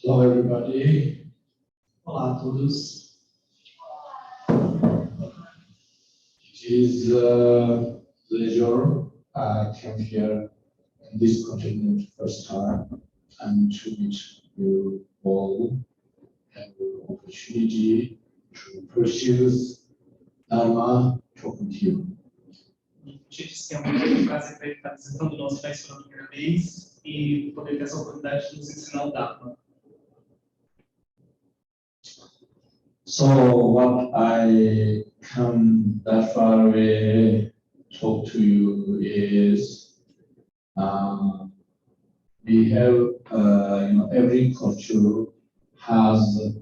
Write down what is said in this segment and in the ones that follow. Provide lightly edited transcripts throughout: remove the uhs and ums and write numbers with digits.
Hello, everybody. Olá a todos. It is a pleasure I came here in this continent first time and to meet you all and the opportunity to pursue Dharma talking to you. Te disse que é um prazer para estar visitando o nosso país pela primeira vez e poder ter essa oportunidade de nos ensinar o Dharma. So what I come that far away talk to you is we have every culture has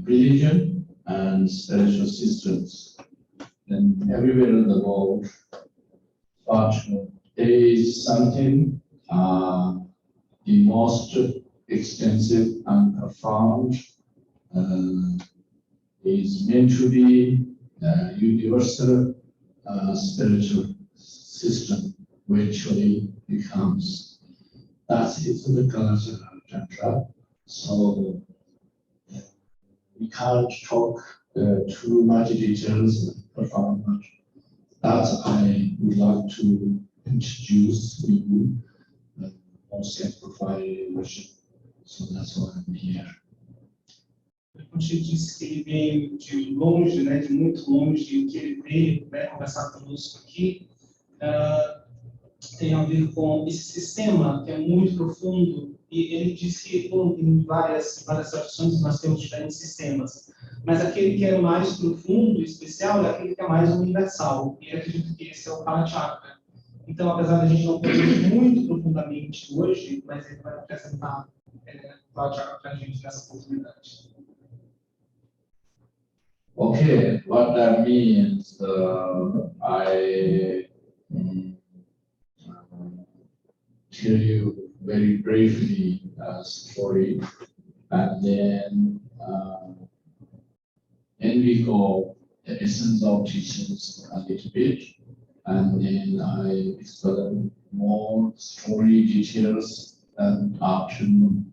religion and spiritual systems and everywhere in the world, but there is something the most extensive and profound is meant to be universal spiritual system virtually becomes. That's it for the Kalachakra Tantra. So we can't talk too much details and profound much. That I would like to introduce you more simplified version. So that's why I'm here. Como te disse que ele veio de longe, né, de muito longe, e o que ele veio, né, conversar conosco aqui tem a ver com esse sistema que é muito profundo. E ele disse que em várias tradições nós temos diferentes sistemas, mas aquele que é mais profundo e especial é aquele que é mais universal. E eu acredito que esse é o Kalachakra. Então, apesar de a gente não conhecer muito profundamente hoje, mas ele vai apresentar o Kalachakra para a gente nessa oportunidade. Okay, what that means, I tell you very briefly a story, and then we go the essence of teachings a little bit, and then I explain more story details and afternoon.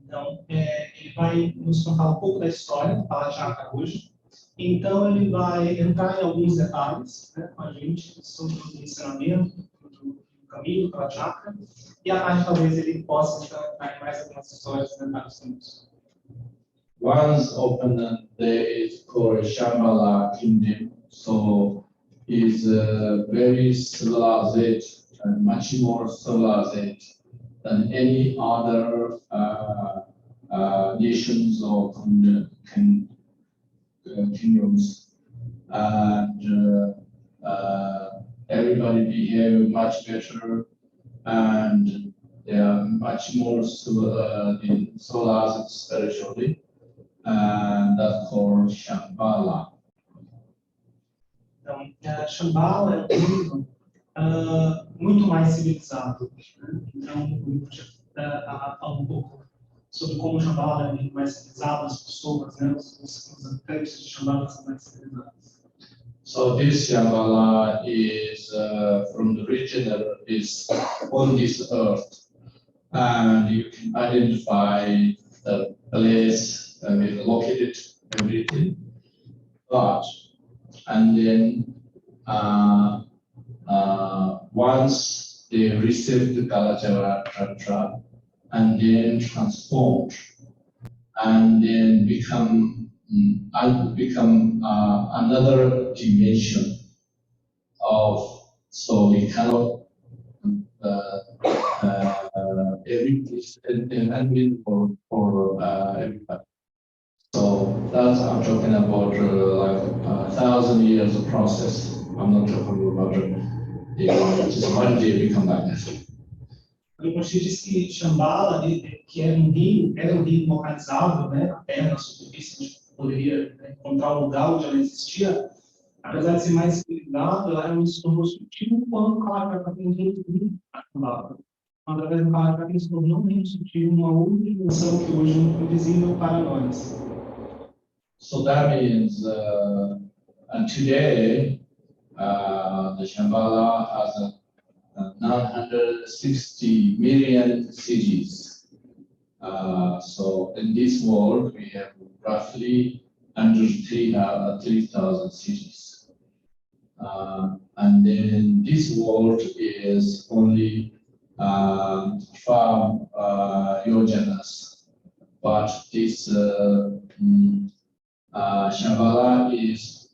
Então, ele vai nos contar um pouco da história do Kalachakra hoje. Então, ele vai entrar em alguns detalhes, né, com a gente sobre o ensinamento, do caminho do Kalachakra. E à tarde, talvez, ele possa entrar em mais algumas histórias e detalhes conosco. One's opponent there is called Shambhala kingdom, so is very civilized and much more civilized than any other nations or kingdoms, and everybody behave much better, and they are much more civilized spiritually, and that's called Shambhala. Então, Shambhala é um livro muito mais civilizado. Né? Então, eu vou falar um pouco sobre como Shambhala é muito mais civilizado, as pessoas, né? Os habitantes de Shambhala são mais civilizados. So this Shambhala is from the region that is on this earth, and you can identify the place with located everything. But and then once they receive the Kalachakra Tantra and then transformed and then become another dimension of, so we cannot every for everybody. So that's I'm talking about like 1,000 years of process. I'm not talking about just one day we come back. O Rinpoche disse que Shambhala, que era um rio localizável, né, na terra, na superfície, a gente poderia encontrar um lugar onde ela existia. Apesar de ser mais civilizado, ela se tornou sutil quando o Kalachakra introduziu a Shambhala. Através do Kalachakra se tornou menos sutil, uma outra dimensão que hoje é invisível para nós. So that means, and today, the Shambhala has 960 million cities. So in this world, we have roughly under 3,000 cities. And then this world is only 5 yojanas. But this Shambhala is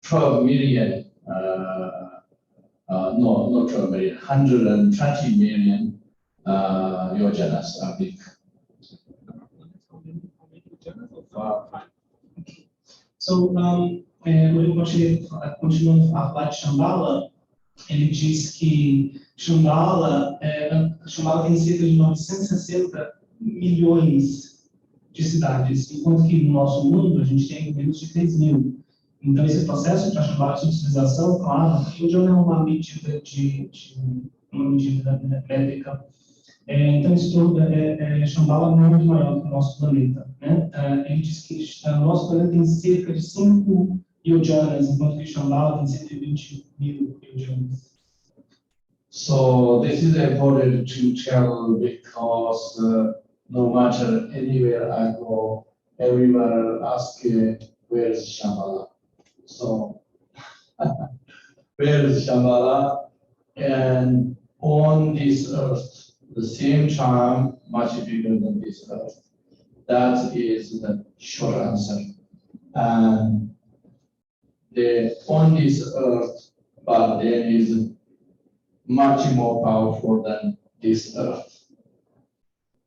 12 million, no, not 12 million, 120 million yojanas are big. So, o Rinpoche, continuando a falar de Shambhala, ele diz que Shambhala tem cerca de 960 milhões de cidades, enquanto que no nosso mundo a gente tem menos de 3 mil. Então, esse processo para Shambhala de utilização, claro, o Jonang é uma medida uma medida métrica. Então, isso Shambhala é muito maior do que o nosso planeta. Né? Ele diz que o nosso planeta tem cerca de 5 yojanas, enquanto que Shambhala tem 120 mil yojanas. So this is important to tell because no matter anywhere I go, everyone asks where is Shambhala. So where is Shambhala? And on this earth, the same time, much bigger than this earth. That is the short answer. And on this earth, but there is much more powerful than this earth.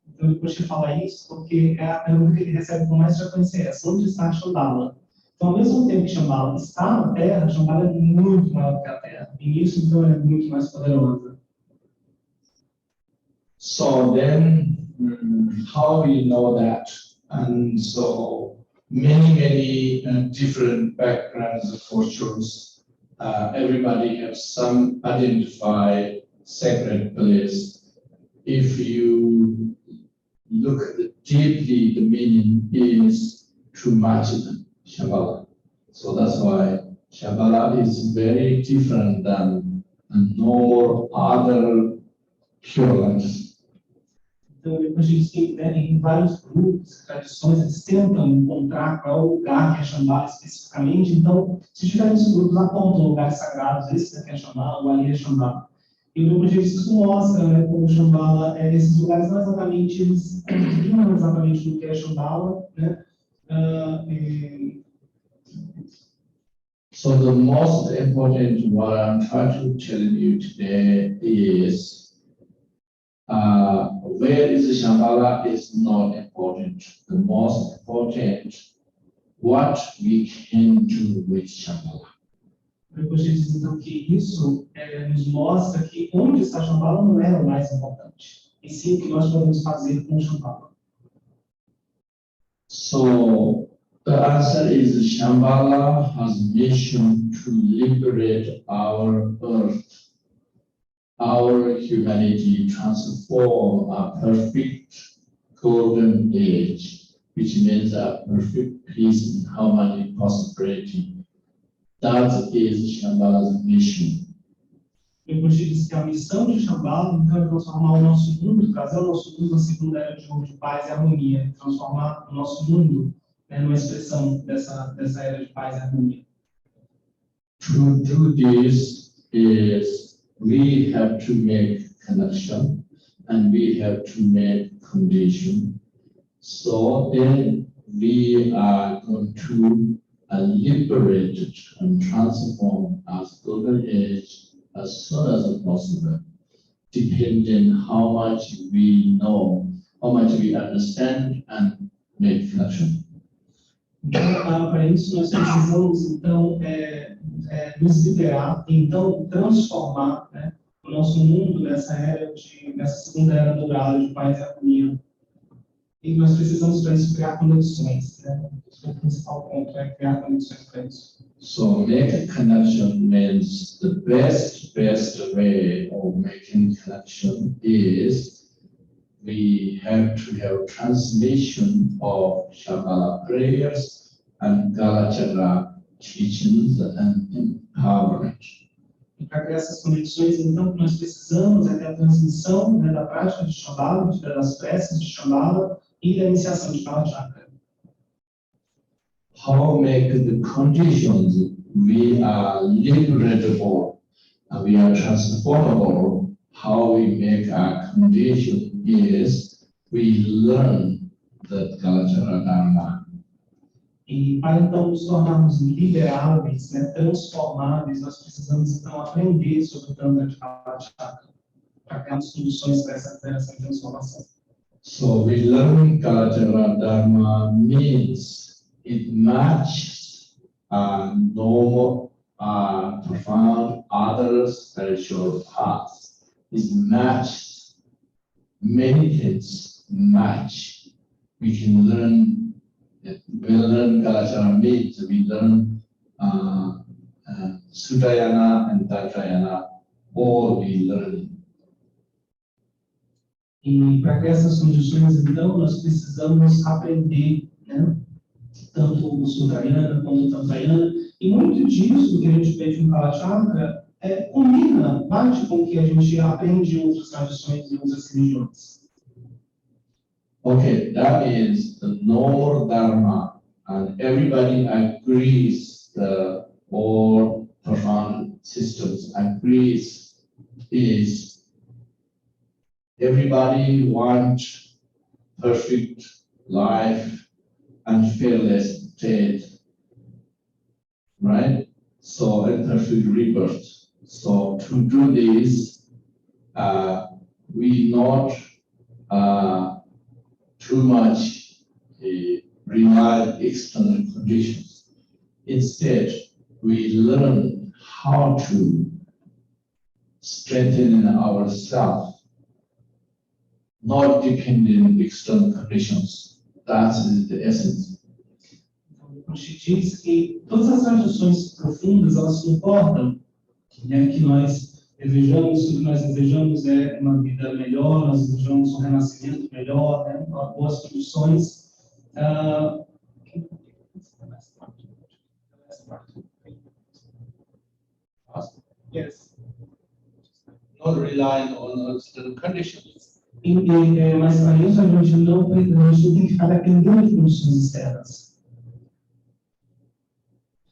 Então, depois de falar isso, porque é a pergunta que ele recebe com mais frequência é essa: onde está Shambhala? Então, ao mesmo tempo que Shambhala está na Terra, Shambhala é muito maior que a Terra. E isso, então, é muito mais poderosa. So then, how we know that? And so many different backgrounds of cultures. Everybody has some identified sacred place. If you look deeply, the meaning is too much than Shambhala. So that's why Shambhala is very different than normal other pure lands. Então, depois diz que em vários grupos, tradições, eles tentam encontrar qual o lugar que é Shambhala especificamente. Então, se diferentes grupos apontam lugares sagrados, esse aqui é Shambhala, o ali é Shambhala. E o grupo de isso mostra, né, como Shambhala, esses lugares não exatamente, eles confirmam exatamente o que é Shambhala, né? So the most important what I'm trying to tell you today is where is Shambhala is not important. The most important what we can do with Shambhala. Depois diz então que isso nos mostra que onde está Shambhala não é o mais importante, e sim o que nós podemos fazer com Shambhala. So the answer is Shambhala has mission to liberate our earth, our humanity, transform a perfect golden age, which means a perfect peace and harmony, prosperity. That is Shambhala's mission. Depois diz que a missão de Shambhala então é transformar o nosso mundo, trazer o nosso mundo na segunda era de ouro de paz e harmonia, transformar o nosso mundo numa expressão dessa era de paz e harmonia. To do this is we have to make connection and we have to make condition. So then we are going to liberate and transform as golden age as soon as possible, depending how much we know, how much we understand and make connection. Então, para isso nós precisamos então nos liberar, então transformar, né, o nosso mundo nessa segunda era dourada de paz e harmonia. E nós precisamos para isso criar conexões, né? O principal ponto é criar conexões para isso. So make connection means the best way of making connection is we have to have transmission of Shambhala prayers and Kalachakra teachings and empowerment. E para criar essas conexões, então, o que nós precisamos é ter a transmissão, né, da prática de Shambhala, das preces de Shambhala e da iniciação de Kalachakra. How make the conditions we are liberatable and we are transformable? How we make our condition is we learn the Kalachakra Tantra. E para então nos tornarmos liberáveis, né, transformáveis, nós precisamos então aprender sobre o Tantra de Kalachakra, para criarmos condições para essa transformação. So we learn Kalachakra Dharma means it matches normal, profound other spiritual paths. It matches many things. Match. We can learn. We learn Kalachakra means we learn Sudayana and Tantrayana. All we learn. E para criar essas condições, então, nós precisamos aprender, né, tanto o Sudayana quanto o Tantrayana, e muito disso que a gente pede no Kalachakra combina, bate com o que a gente aprende em outras tradições e outras religiões. Okay, that is the normal Dharma, and everybody agrees the all profound systems agrees is everybody wants perfect life and fearless state, right? So and perfect rebirth. So to do this, we not too much rely on external conditions. Instead, we learn how to strengthen ourselves, not depending on external conditions. That is the essence. Então, o Rinpoche diz que todas as tradições profundas, elas concordam, né, que nós desejamos, o que nós desejamos é uma vida melhor, nós desejamos um renascimento melhor, né, boas condições. Yes. Not relying on external conditions. Mas para isso a gente não tem que ficar dependendo de condições externas.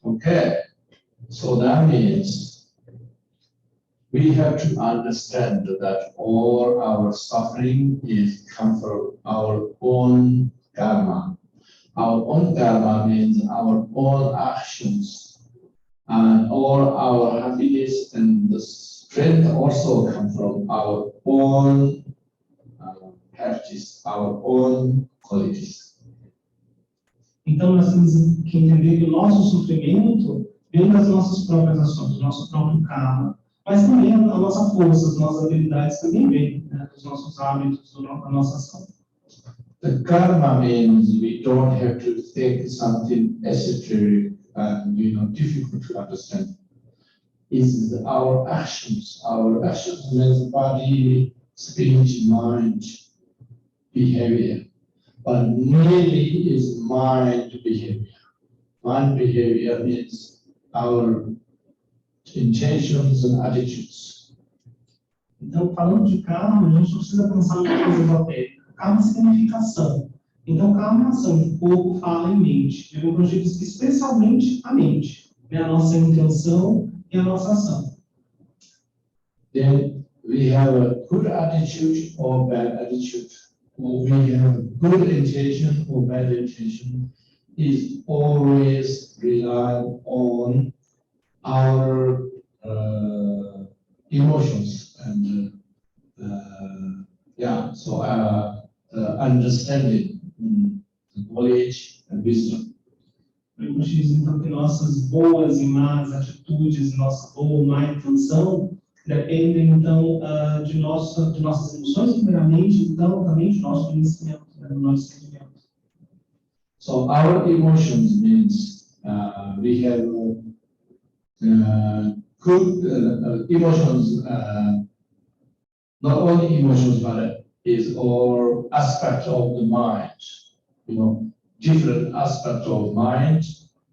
Okay, so that means we have to understand that all our suffering is come from our own karma. Our own karma means our own actions, and all our happiness and the strength also come from our own practice, our own qualities. Então nós temos que entender que o nosso sofrimento vem das nossas próprias ações, do nosso próprio karma. Mas também a nossa força, as nossas habilidades também vêm, né, dos nossos hábitos, da nossa ação. The karma means we don't have to think something esoteric and difficult to understand. It's our actions. Our actions means body, speech, mind, behavior. But mainly is mind behavior. Mind behavior means our intentions and attitudes. Então, falando de karma, a gente não precisa pensar numa coisa esotérica. Karma significa ação. Então, karma é ação de corpo, fala e mente. O Rinpoche diz que especialmente a mente, né, a nossa intenção e a nossa ação. Then we have a good attitude or bad attitude. Or we have good intention or bad intention is always rely on our emotions and understanding, knowledge and wisdom. O Rinpoche diz então que nossas boas e más atitudes, nossa boa ou má intenção dependem então de nossas emoções primeiramente, então também de nosso conhecimento, né, do nosso sentimento. So our emotions means we have good emotions, not only emotions, but is all aspect of the mind, different aspect of mind,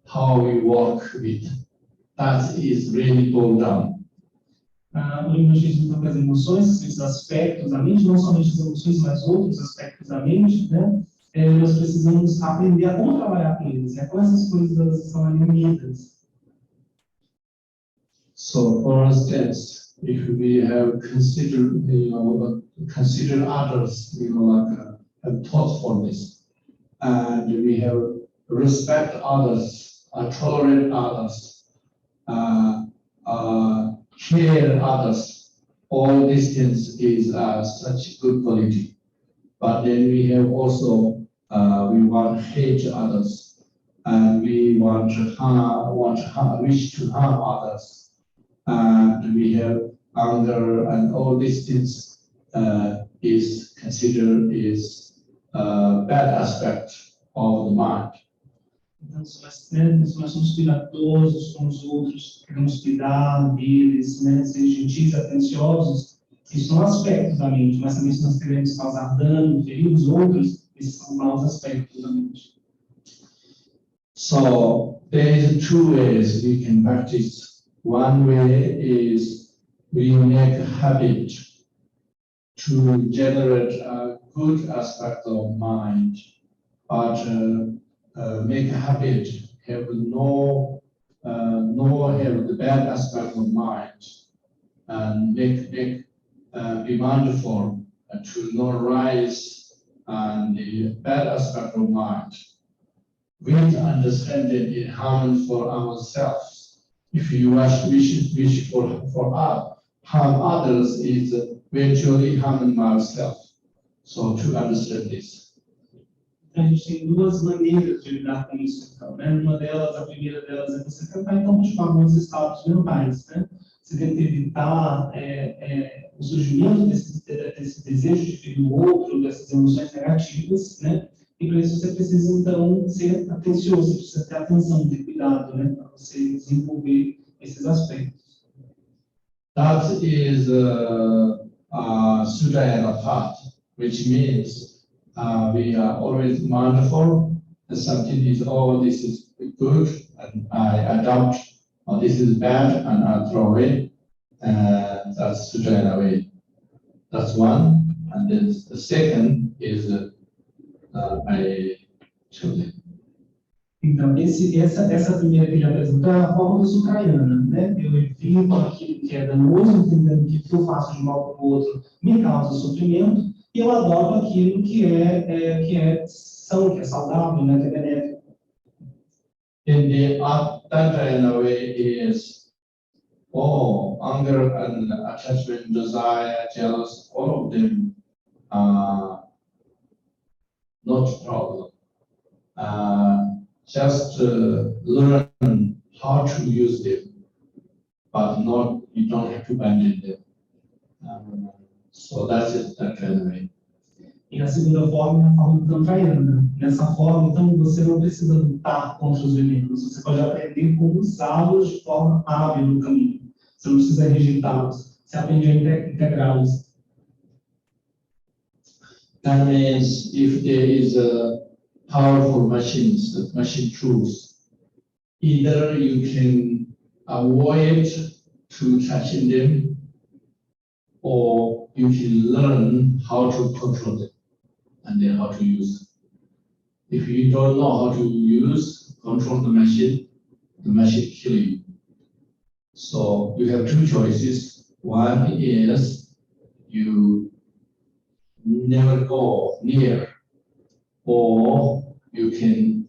how we work with. That is really go down. O Rinpoche diz então que as emoções, esses aspectos da mente, não somente as emoções, mas outros aspectos da mente, né? Nós precisamos aprender a como trabalhar com eles, como essas coisas elas são unidas. So, for instance, if we have considered, consider others, have thoughtfulness, and we have respect others, tolerate others, care others, all these things is such good quality. But then we have also, we want to hate others, and we want to wish to harm others. And we have anger, and all these things is considered is a bad aspect of the mind. Então, se nós somos cuidadosos com os outros, queremos cuidar deles, ser gentis, atenciosos, isso são aspectos da mente, mas também se nós queremos causar dano, ferir os outros, esses são maus aspectos da mente. So, there is two ways we can practice. One way is we make a habit to generate a good aspect of mind, but make a habit have have the bad aspect of mind, and be mindful to not rise on the bad aspect of mind. We understanding it harm for ourselves. If you wish for harm others is eventually harming ourselves. So to understand this. A gente tem duas maneiras de lidar com isso, então, Uma delas, a primeira delas é você tentar, então, cultivar alguns estados mentais, Você tenta evitar o surgimento desse desejo de ferir o outro, dessas emoções negativas, E para isso você precisa, então, ser atencioso, você precisa ter atenção, ter cuidado, Para você desenvolver esses aspectos. That is Sudayana path, which means we are always mindful that something is, this is good, and I adopt, or this is bad, and I throw away. That's Sudayana way. That's one. And then the second is Então, essa primeira que ele apresentou é a forma do Sukrayana, Eu evito aquilo que é danoso, entendendo que o que eu faço de mal para o outro me causa sofrimento, e eu adoto aquilo que é são, que é saudável, que é benéfico. In the Tantra way is anger and attachment, desire, jealous, all of them are not a problem. Just learn how to use them, but you don't have to abandon them. So that's it, that kind of way. E a segunda forma é a forma do Tantrayana. Nessa forma, então, você não precisa lutar contra os venenos. Você pode aprender como usá-los de forma hábil no caminho. Você não precisa rejeitá-los. Você aprende a integrá-los. That means if there is a powerful machines, the machine tools, either you can avoid to touching them, or you can learn how to control them and then how to use them. If you don't know how to control the machine kill you. So you have two choices. One is you never go near, or you can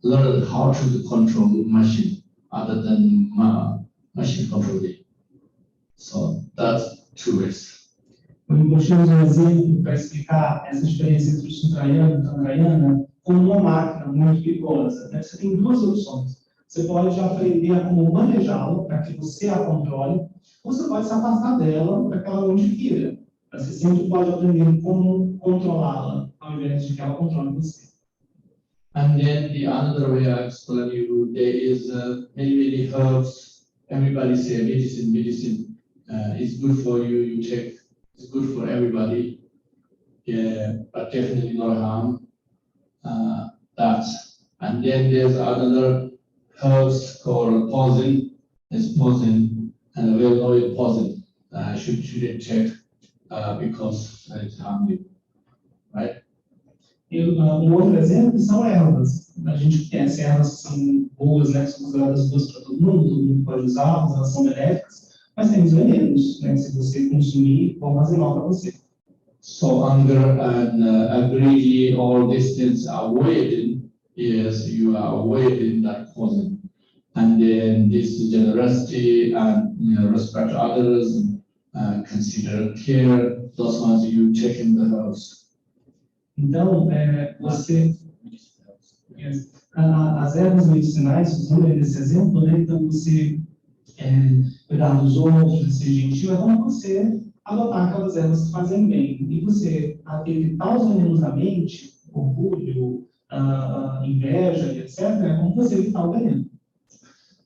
learn how to control the machine other than machine controlling. So that's two ways. O Rinpoche usa um exemplo para explicar essa diferença entre o Sutrayana e o Tantrayana como uma máquina muito perigosa. Você tem duas opções. Você pode aprender a como manejá-la para que você a controle, ou você pode se afastar dela para que ela não te fira. Você sempre pode aprender como controlá-la, ao invés de que ela controle você. And then the another way I explain you, there is many herbs. Everybody say medicine is good for you. You take. It's good for everybody, but definitely not harm. And then there's another herbs called poison. It's poison, and we'll know it positive. Shouldn't check because it's harming, right? Outro exemplo são ervas. A gente conhece ervas que são boas, né, que são consideradas boas para todo mundo pode usá-las, elas são benéficas, mas tem os venenos, né, que se você consumir, vão fazer mal para você. So under an greedy or distance avoiding is you are avoiding that poison. And then this generosity and respect to others, consider care, those ones you check in the house. Então, as ervas medicinais, usando nesse exemplo, né, então você cuidar dos outros, ser gentil, é como você adotar aquelas ervas que fazem bem. E você evitar os venenos da mente, orgulho, inveja, etc., é como você evitar o veneno.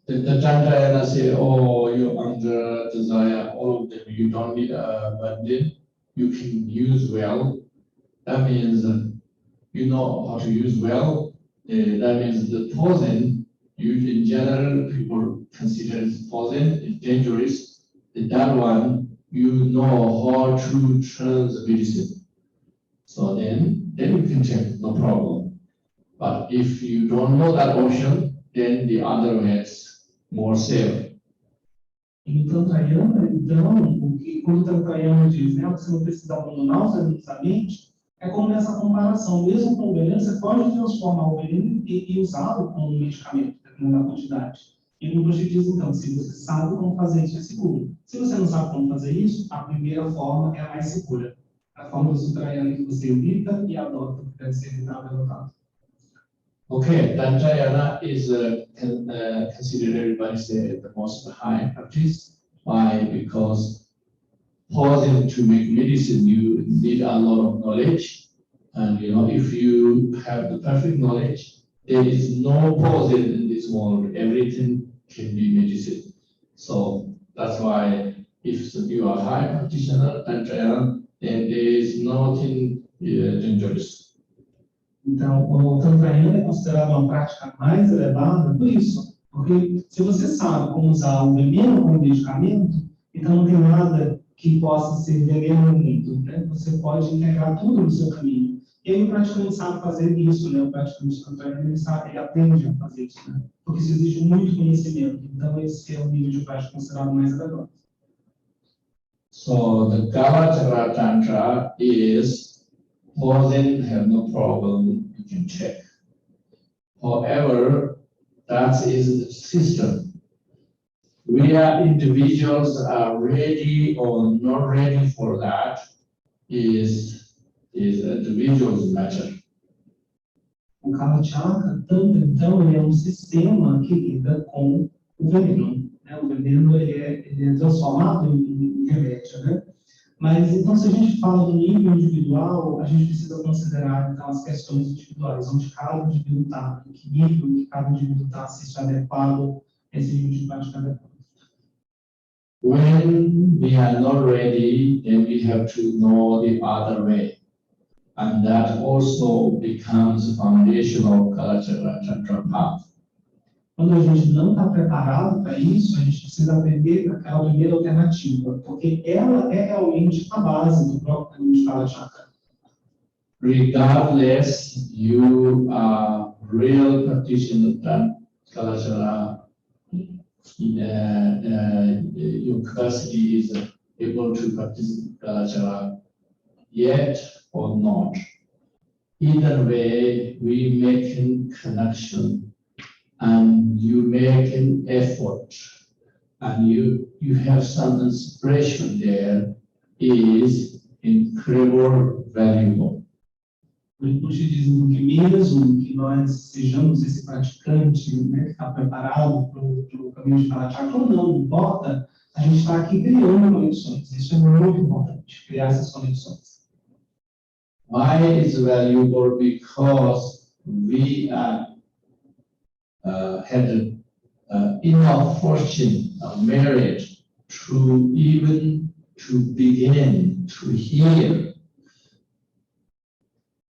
The Tantra say, oh, you under desire, all of them, you don't need but then you can use well. That means you know how to use well. That means the poison, in general, people consider it poison, it's dangerous. That one, you know how to turn the medicine. So then you can check, no problem. But if you don't know that option, then the other way is more safe. No Tantrayana, então, quando o Tantrayana diz, né, você não precisa abandonar os venenos da mente, é como nessa comparação. Mesmo com o veneno, você pode transformar o veneno e usá-lo como um medicamento, dependendo da quantidade. E o Rinpoche diz, então, se você sabe como fazer isso, é seguro. Se você não sabe como fazer isso, a primeira forma é a mais segura. A forma do Tantrayana que você evita e adota, que deve ser evitado e adotado. Okay, Tantrayana is considered, everybody say, the most high practice. Why? Because pausing to make medicine, you need a lot of knowledge. And if you have the perfect knowledge, there is no pausing in this world. Everything can be medicine. So that's why if you are a high practitioner, Tantrayana, then there is nothing dangerous. Então, o Tantrayana é considerado uma prática mais elevada por isso. Porque se você sabe como usar o veneno como medicamento, então não tem nada que possa ser veneno muito, né? Você pode integrar tudo no seu caminho. E aí o praticante sabe fazer isso, né? O praticante Tantrayana, ele aprende a fazer isso, né? Porque isso exige muito conhecimento. Então, esse é o nível de prática considerado mais elevado. So, the Kalachakra Tantra is pausing, have no problem, you can check. However, that is the system. Where individuals are ready or not ready for that is individual's matter. O Kalachakra Tantra, então, ele é um sistema que lida com o veneno. Né? O veneno ele é transformado em remédio, né? Mas, então, se a gente fala do nível individual, a gente precisa considerar, então, as questões individuais, onde cada indivíduo está, em que nível que cada indivíduo está, se isso é adequado, esse nível de prática é adequado. When we are not ready, then we have to know the other way. And that also becomes foundation of Kalachakra Tantra path. Quando a gente não está preparado para isso, a gente precisa aprender aquela primeira alternativa, porque ela é realmente a base do próprio caminho de Kalachakra. Regardless, you are real practitioner of Kalachakra, your capacity is able to practice Kalachakra yet or not. Either way, we make a connection. And you make an effort, and you have some inspiration there, is incredible valuable. O Rinpoche diz que mesmo que nós sejamos esse praticante, né, que está preparado para o caminho de Kalachakra ou não importa, a gente está aqui criando conexões. Isso é muito importante, criar essas conexões. Why is valuable? Because we are had enough fortune of merit to even to begin to hear.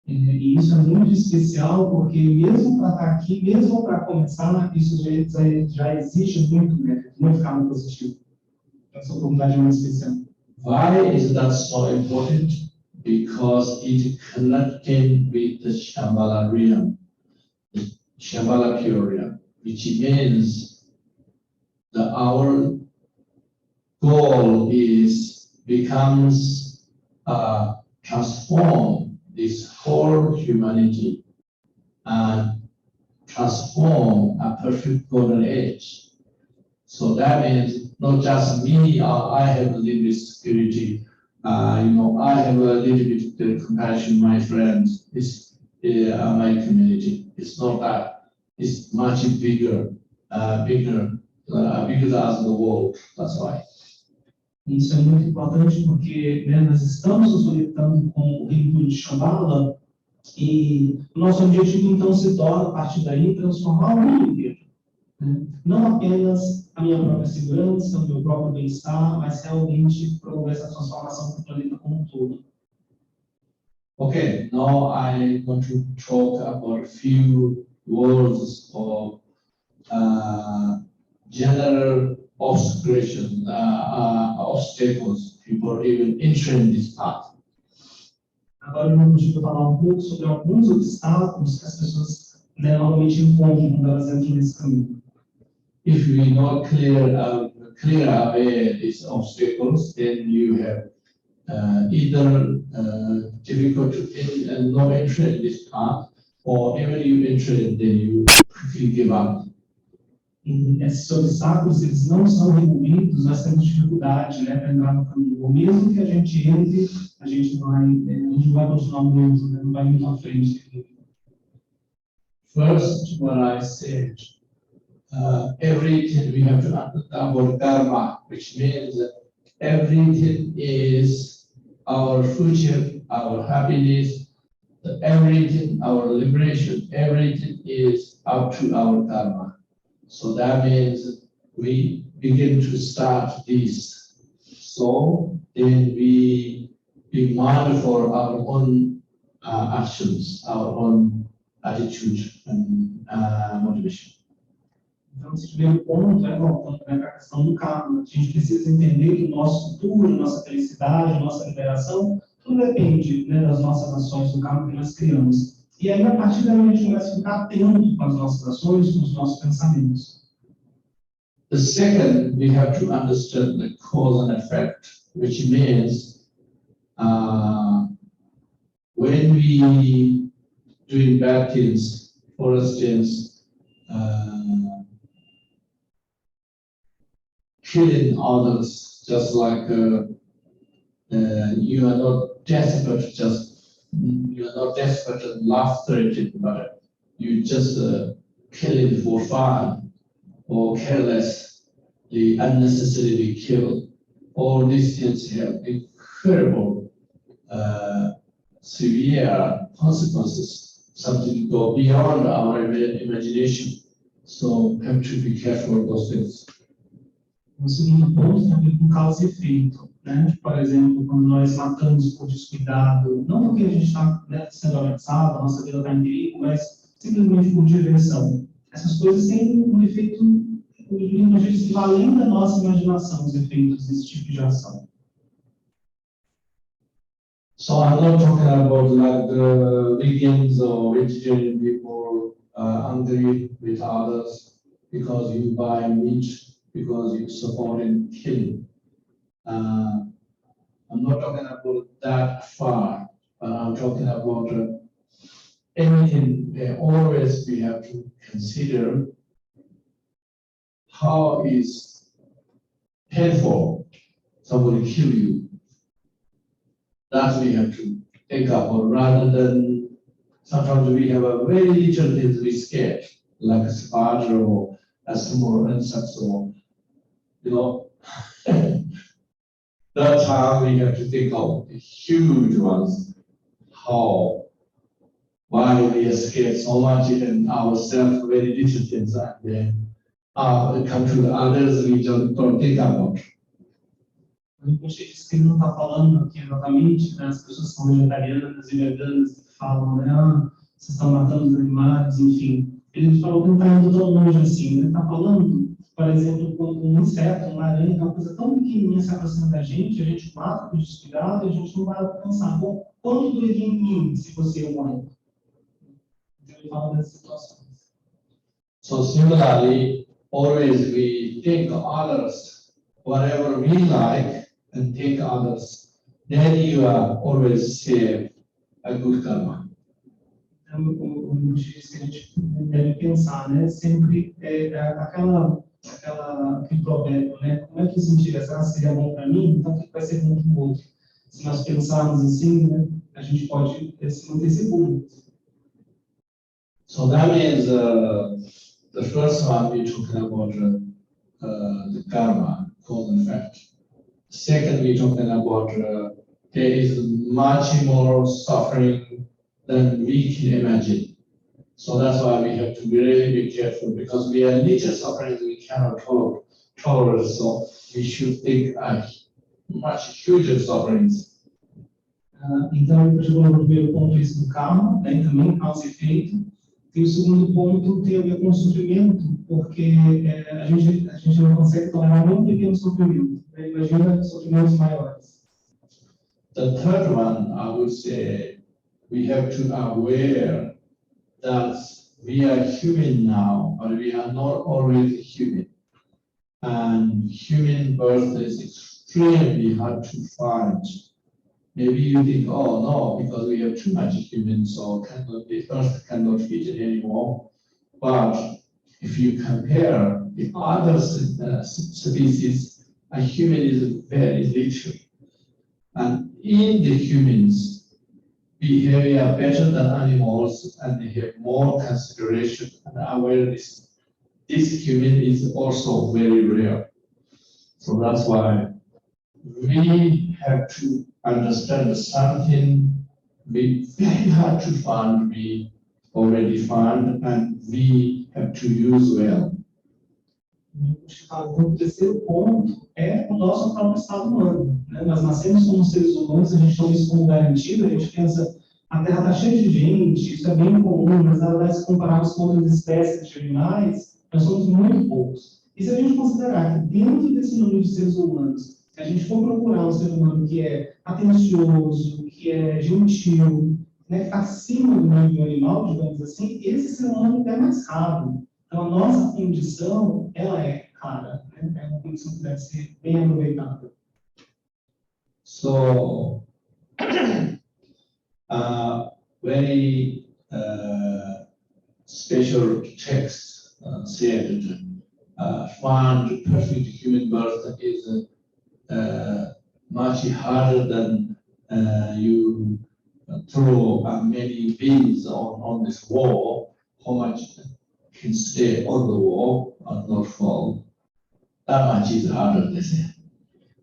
E isso é muito especial porque mesmo para estar aqui, mesmo para começar, isso já exige muito mérito, muito caminho positivo. essa oportunidade é muito especial. Why is that so important? Because it connected with the Shambhala realm, the Shambhala pure realm, which means that our goal becomes transform this whole humanity and transform a perfect golden age. So that means not just me, I have a little bit security, I have a little bit of compassion, my friends, it's my community. It's not that. It's much bigger than the world. That's why. Isso é muito importante porque nós estamos nos conectando com o Refuge de Shambhala e o nosso objetivo então se torna, a partir daí, transformar o mundo inteiro. Não apenas a minha própria segurança, o meu próprio bem-estar, mas realmente promover essa transformação para o planeta como um todo. Okay, now I want to talk about a few words of general obstacles people even entering this path. Agora eu vou falar um pouco sobre alguns obstáculos que as pessoas normalmente encontram quando elas entram nesse caminho. If we not clear away these obstacles, then you have either difficult to no entry in this path, or even you enter it, then you quickly give up. Esses obstáculos, eles não são removidos, nós temos dificuldade para entrar no caminho. Ou mesmo que a gente entre, a gente não vai continuar muito, não vai muito à frente. First, what I said, everything we have to understand about karma, which means that everything is our future, our happiness, everything, our liberation, everything is up to our karma. So that means we begin to start this. So then we be mindful for our own actions, our own attitude and motivation. Então, esse primeiro ponto voltando para a questão do karma. A gente precisa entender que o nosso futuro, nossa felicidade, nossa liberação, tudo depende das nossas ações, do karma que nós criamos. E aí, a partir daí, a gente começa a ficar atento com as nossas ações, com os nossos pensamentos. The second, we have to understand the cause and effect, which means when we doing bad things, for instance, killing others, just like you are not desperate, and love-threatened, but you just killing for fun or carelessly, unnecessarily kill. All these things have incredible, severe consequences, something go beyond our imagination. So we have to be careful of those things. O segundo ponto tem a ver com causa e efeito. Por exemplo, quando nós matamos por descuidado, não porque a gente está sendo ameaçado, a nossa vida está em perigo, mas simplesmente por diversão. Essas coisas têm um efeito, a gente vai além da nossa imaginação, os efeitos desse tipo de ação. So I'm not talking about like the vegans or vegetarian people angry with others because you buy meat, because you support in killing. I'm not talking about that far, but I'm talking about anything. Always we have to consider how is painful somebody kill you. That we have to think about rather than sometimes we have a very little things we scared, like a spider or a small insect or that time we have to think of the huge ones, why we are scared so much in ourselves, very little things, and then come to the others we don't think about. O Rinpoche diz que ele não está falando aqui exatamente, as pessoas são vegetarianas e veganas que falam, vocês estão matando os animais, enfim. Ele falou que não está indo tão longe assim. Ele está falando, por exemplo, quando um inseto, uma aranha, uma coisa tão pequenininha se aproxima da gente mata por descuidado, a gente não vai pensar, bom, quanto doeria em mim se fosse eu morrer? Então ele fala dessas situações. So similarly, always we take others, whatever we like, and take others. Then you are always save a good karma. Então, como a gente disse, que a gente deve pensar, né? Sempre aquele provérbio, né? Como é que eu sentiria? Será que seria bom para mim? Então, o que vai ser bom para o outro? Se nós pensarmos assim, né? A gente pode se manter seguro. So that means the first one we talking about the karma, cause and effect. Second, we talking about there is much more suffering than we can imagine. So that's why we have to really be careful because we are nature suffering we cannot tolerate. So we should think much huger sufferings. Então, ele chegou no primeiro ponto isso do karma, né, também causa e efeito. E o segundo ponto tem a ver com o sofrimento, porque a gente não consegue tolerar nem um pequeno sofrimento. Né? Imagina sofrimentos maiores. The third one, I would say, we have to aware that we are human now, but we are not always human. And human birth is extremely hard to find. Maybe you think, oh no, because we have too much humans, so the earth cannot fit it anymore. But if you compare the other species, a human is very little. And in the humans, behavior better than animals, and they have more consideration and awareness. This human is also very rare. So that's why we have to understand something very hard to find, we already found, and we have to use well. O terceiro ponto é o nosso próprio estado humano. Né? Nós nascemos como seres humanos, a gente toma isso como garantido, a gente pensa, a Terra está cheia de gente, isso é bem comum, mas na verdade, se compararmos com outras espécies de animais, nós somos muito poucos. E se a gente considerar que dentro desse número de seres humanos, se a gente for procurar um ser humano que é atencioso, que é gentil, né, que está acima do nível animal, digamos assim, esse ser humano é mais raro. Então, a nossa condição, ela é rara, né? É uma condição que deve ser bem aproveitada. So, very special text said, find perfect human birth is much harder than you throw many beans on this wall. How much can stay on the wall and not fall? That much is harder, they say.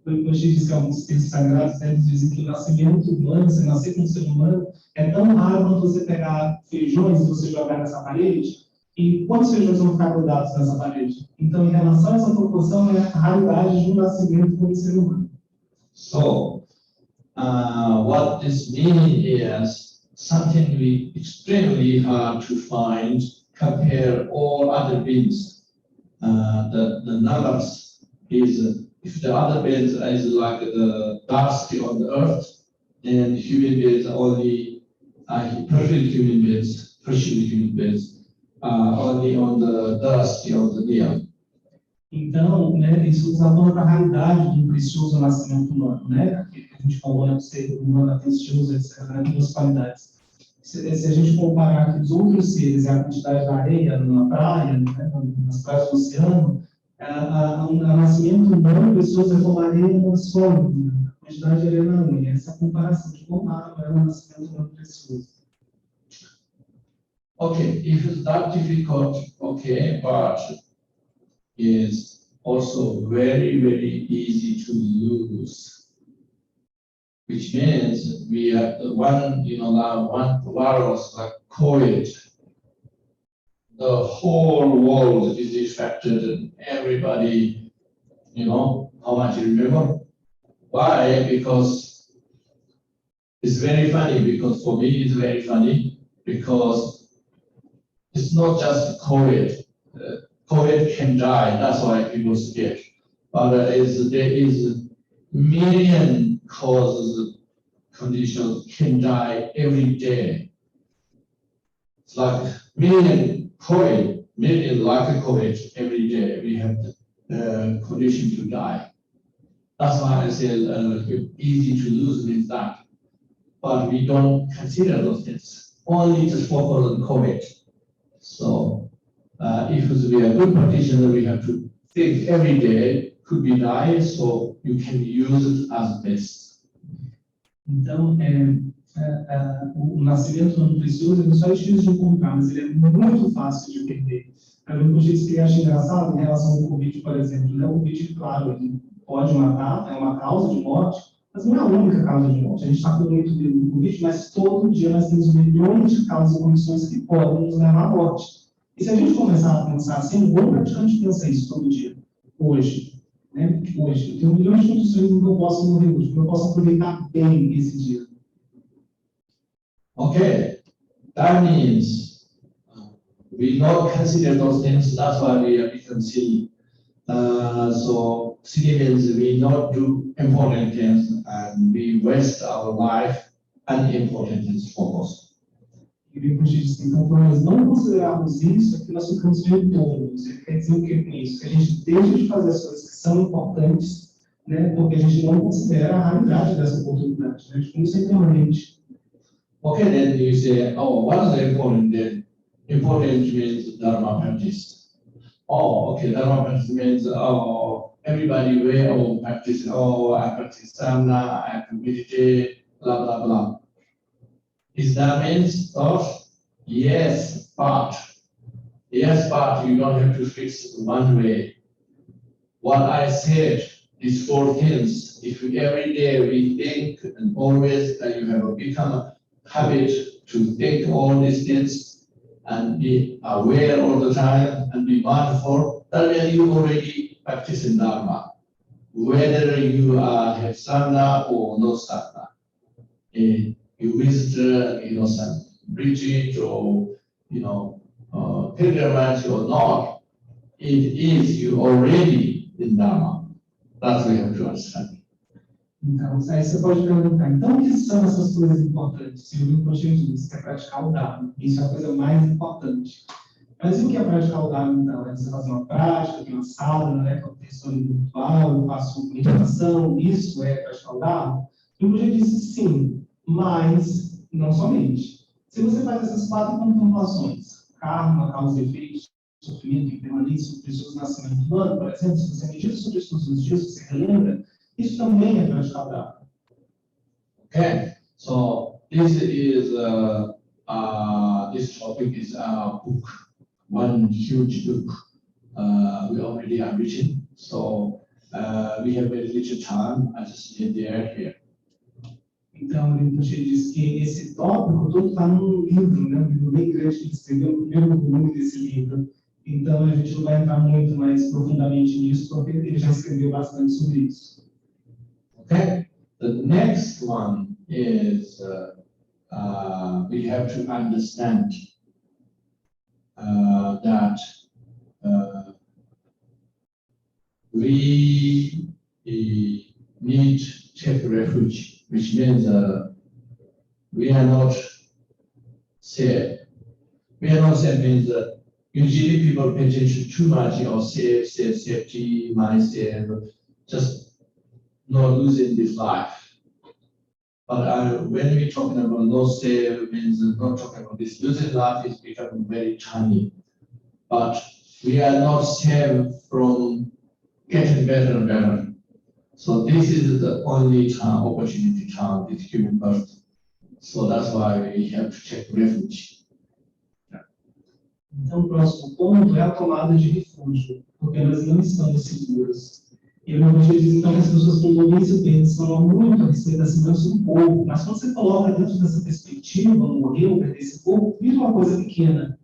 O Rinpoche diz que alguns textos sagrados dizem que o nascimento humano, você nascer como ser humano, é tão raro quanto você pegar feijões e você jogar nessa parede. E quantos feijões vão ficar grudados nessa parede? Então, em relação a essa proporção, é a raridade de um nascimento como ser humano. So, what this means is something extremely hard to find, compare all other beings. The numbers is, if the other beings is like the dust on the earth, then human beings only, perfect human beings, only on the dust on the near. Então, né, isso usa a raridade do precioso nascimento humano, né? Que a gente falou, né, do ser humano atencioso, etc., né, duas qualidades. Se a gente comparar que os outros seres e a quantidade da areia na praia, né, nas praias do oceano, o nascimento humano, precioso é como areia sólida, a quantidade de areia na unha. Essa comparação de como raro é o nascimento humano precioso. Okay, if it's that difficult, okay, but is also very, very easy to lose, which means we have the one, one virus like COVID, the whole world is affected and everybody, how much you remember? Why? Because it's very funny, because for me it's very funny, because it's not just COVID. COVID can die, that's why people scared. But there is million causes conditions can die every day. It's like million like COVID every day. We have the condition to die. That's why I say easy to lose with that. But we don't consider those things. Only just focus on COVID. So if we are good practitioner, we have to think every day could be nice, so you can use it as best. Então, o nascimento não precioso é só difícil de encontrar, mas ele é muito fácil de perder. A Rinpoche disse que eu acho engraçado em relação ao Covid, por exemplo. Né? O Covid, claro, ele pode matar, é uma causa de morte, mas não é a única causa de morte. A gente está com muito medo do Covid, mas todo dia nós temos milhões de causas e condições que podem nos levar à morte. E se a gente começar a pensar assim, um bom praticante pensa isso todo dia, hoje. Né? Hoje, eu tenho milhões de condições em que eu posso morrer hoje, que eu posso aproveitar bem esse dia. Okay, that means we not consider those things, that's why we become silly. So silly means we not do important things and we waste our life unimportant things focus. E depois disso, então, por nós não considerarmos isso, é que nós ficamos de tolo. Você quer dizer o que com isso? Que a gente deixa de fazer as coisas que são importantes, né, porque a gente não considera a raridade dessa oportunidade. Né? Como isso é permanente. Okay, then you say, oh, what is the important then? Important means Dharma practice. Oh, okay, Dharma practice means, oh, everybody way of practice. Oh, I practice Samna, I have to meditate, blah, blah, blah. Is that means thought? Yes, but you don't have to fix one way. What I said, these four things, if every day we think and always you have become a habit to think all these things and be aware all the time and be mindful, that means you already practice in Dharma. Whether you have sadhana or no sadhana. You visit, some retreat or, pilgrimage or not, it is you already in Dharma. That's what we have to understand. Então, aí você pode perguntar, então o que são essas coisas importantes? Se o Rinpoche diz que é praticar o Dharma, isso é a coisa mais importante. Mas o que é praticar o Dharma, então? É você fazer uma prática, tem uma sadhana, né, que é o texto individual, eu faço meditação, isso é praticar o Dharma? O Rinpoche disse sim, mas não somente. Se você faz essas 4 contemplações, karma, causa e efeito, sofrimento, impermanência, o precioso nascimento humano, por exemplo, se você medita sobre isso todos os dias, você relembra, isso também é praticar o Dharma. Okay, so this topic is our book, one huge book we already have written. So we have very little time. I just need the air here. Então, o Rinpoche diz que esse tópico todo está num livro, né? Um livro bem grande que ele escreveu, o primeiro volume desse livro. Então, a gente não vai entrar muito mais profundamente nisso, porque ele já escreveu bastante sobre isso. Okay, the next one is we have to understand that we need to take refuge, which means we are not safe. We are not safe means usually people pay attention too much or safety, myself, just not losing this life. But when we're talking about no safe, means not talking about this losing life is becoming very tiny. But we are not safe from getting better and better. So this is the only opportunity time, this human birth. So that's why we have to take refuge. Então, o próximo ponto é a tomada de refúgio, porque nós não estamos seguros. E o Refuge diz então que as pessoas com doença pensam muito a respeito da segurança do corpo, mas quando você coloca dentro dessa perspectiva, morrer ou perder esse corpo, vira uma coisa pequena.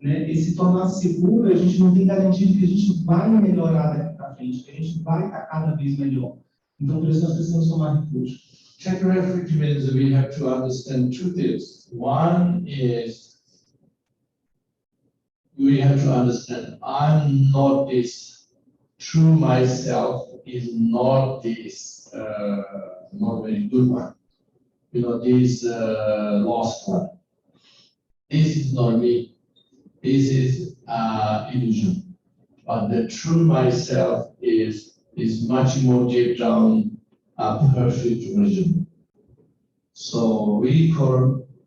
Né? E se tornar seguro, a gente não tem garantia de que a gente vai melhorar daqui para frente, que a gente vai estar cada vez melhor. Então, por isso nós precisamos tomar refúgio. Take refuge means we have to understand 2 things. One is you have to understand, I'm not this, true myself is not this, not very good one. This lost one. This is not me. This is illusion. But the true myself is much more deep down, perfect version. So we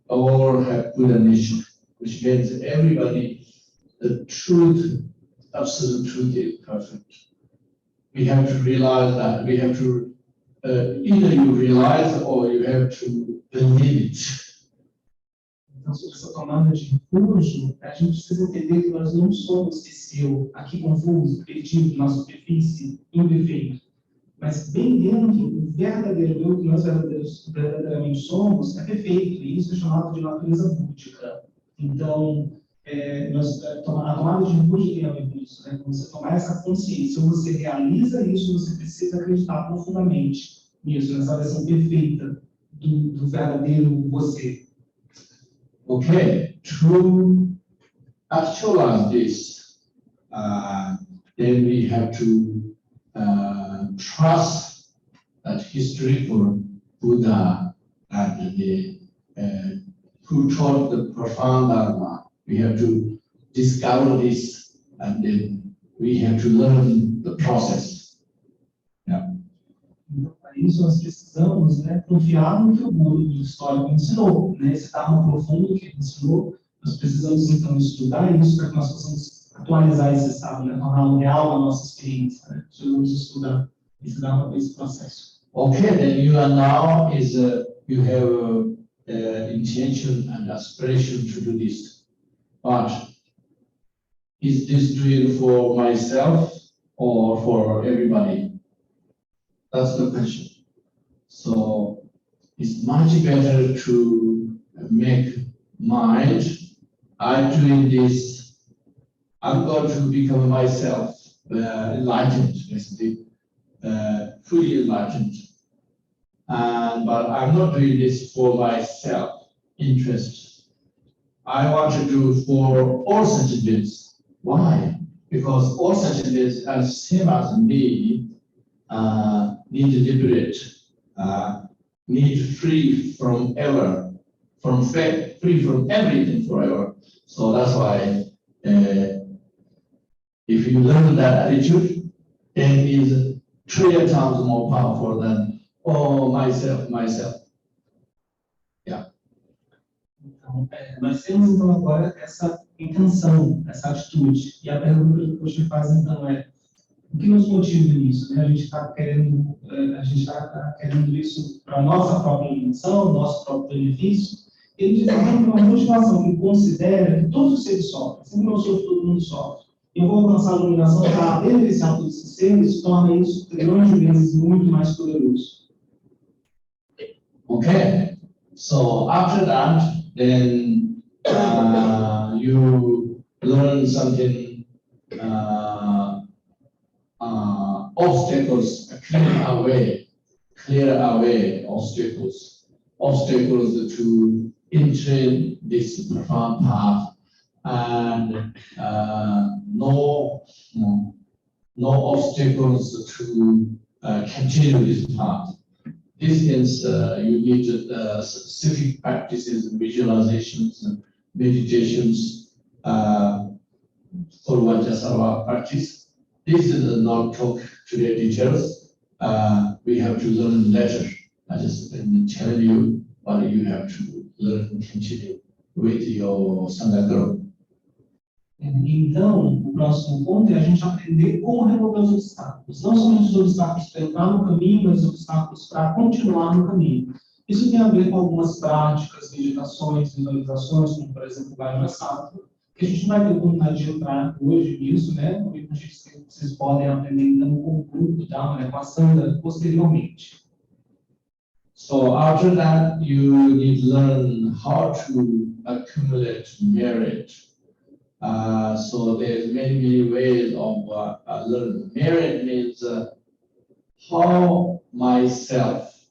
all have Buddha nature, which means everybody, the truth, absolute truth is perfect. We have to realize that. We have to either you realize or you have to believe it. Então, sobre essa tomada de refúgio, a gente precisa entender que nós não somos esse eu aqui confuso, perdido na superfície, imperfeito. Mas bem dentro, o verdadeiro eu que nós verdadeiramente somos é perfeito, e isso é chamado de natureza búdica. Então, a tomada de refúgio tem a ver com isso, né? Quando você tomar essa consciência, ou você realiza isso, você precisa acreditar profundamente nisso, nessa versão perfeita do verdadeiro você. Okay, to actualize this, then we have to trust that history for Buddha and the who taught the profound Dharma. We have to discover this, and then we have to learn the process. Yeah. Então, para isso, nós precisamos, né, confiar no que o Buda histórico ensinou, né, esse Dharma profundo que ele ensinou. Nós precisamos, então, estudar isso para que nós possamos atualizar esse estado, né, torná-lo real na nossa experiência. Né? Precisamos estudar esse Dharma, esse processo. Okay, then you are now you have intention and aspiration to do this, but is this doing for myself or for everybody? That's the question. So it's much better to make mind, I'm doing this, I'm going to become myself, enlightened, basically, fully enlightened. But I'm not doing this for my self-interest. I want to do for all sentients. Why? Because all sentients are same as me, need to liberate, need free from ever, free from everything forever. So that's why if you learn that attitude, then it is 3 times more powerful than myself. Yeah. Então, nós temos então agora essa intenção, essa atitude. E a pergunta que o Rinpoche faz então é: o que nos motiva nisso? Né? A gente está querendo isso para a nossa própria intenção, nosso próprio benefício. Ele diz que tem uma motivação que considera que todos os seres sofrem, sempre não sofre, todo mundo sofre. Eu vou alcançar a iluminação para beneficiar todos esses seres, torna isso trilhões de vezes muito mais poderoso. Okay, so after that, then you learn something. Obstacles, clear away obstacles to enter this profound path, and no obstacles to continue this path. This means you need specific practices, visualizations, and meditations for Vajrasattva practice. This is not talk today details. We have to learn later. I just tell you what you have to learn and continue with your Sangha group. Então, o próximo ponto é a gente aprender como remover os obstáculos. Não somente os obstáculos para entrar no caminho, mas os obstáculos para continuar no caminho. Isso tem a ver com algumas práticas, meditações, visualizações, como por exemplo o Vajrasattva, que a gente não vai ter oportunidade de entrar hoje nisso, né? Vocês podem aprender então com o grupo, tá? Com a Sangha posteriormente. So after that, you need to learn how to accumulate merit. So there's many ways of learning. Merit means how myself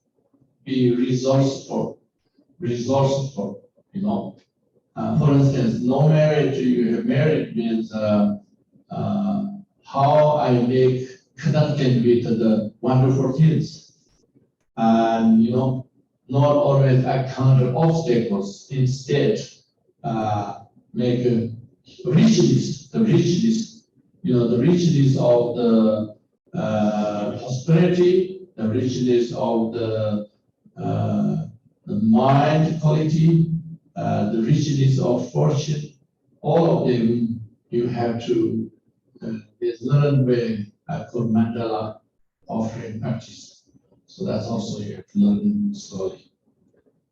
be resourceful, For instance, no marriage, you have marriage means how I make connected with the wonderful things. And not always encounter obstacles. Instead, make a rich list, the rich list, the rich list of the prosperity, the rich list of the mind quality, the rich list of fortune. All of them you have to learn with called mandala offering practice. So that's also you have to learn slowly.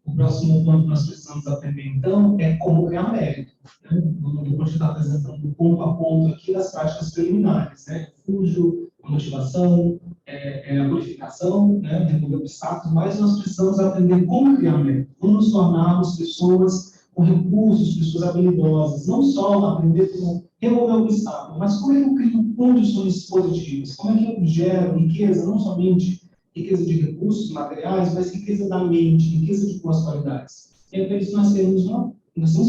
O próximo ponto que nós precisamos aprender, então, é como criar mérito. Né? O Rinpoche está apresentando ponto a ponto aqui das práticas preliminares, né? Refúgio, a motivação, a purificação, né? Remover obstáculos, mas nós precisamos aprender como criar mérito, como nos tornarmos pessoas com recursos, pessoas habilidosas, não só aprender como remover obstáculos, mas como é que eu crio condições positivas, como é que eu gero riqueza, não somente riqueza de recursos materiais, mas riqueza da mente, riqueza de boas qualidades. E é por isso que nós temos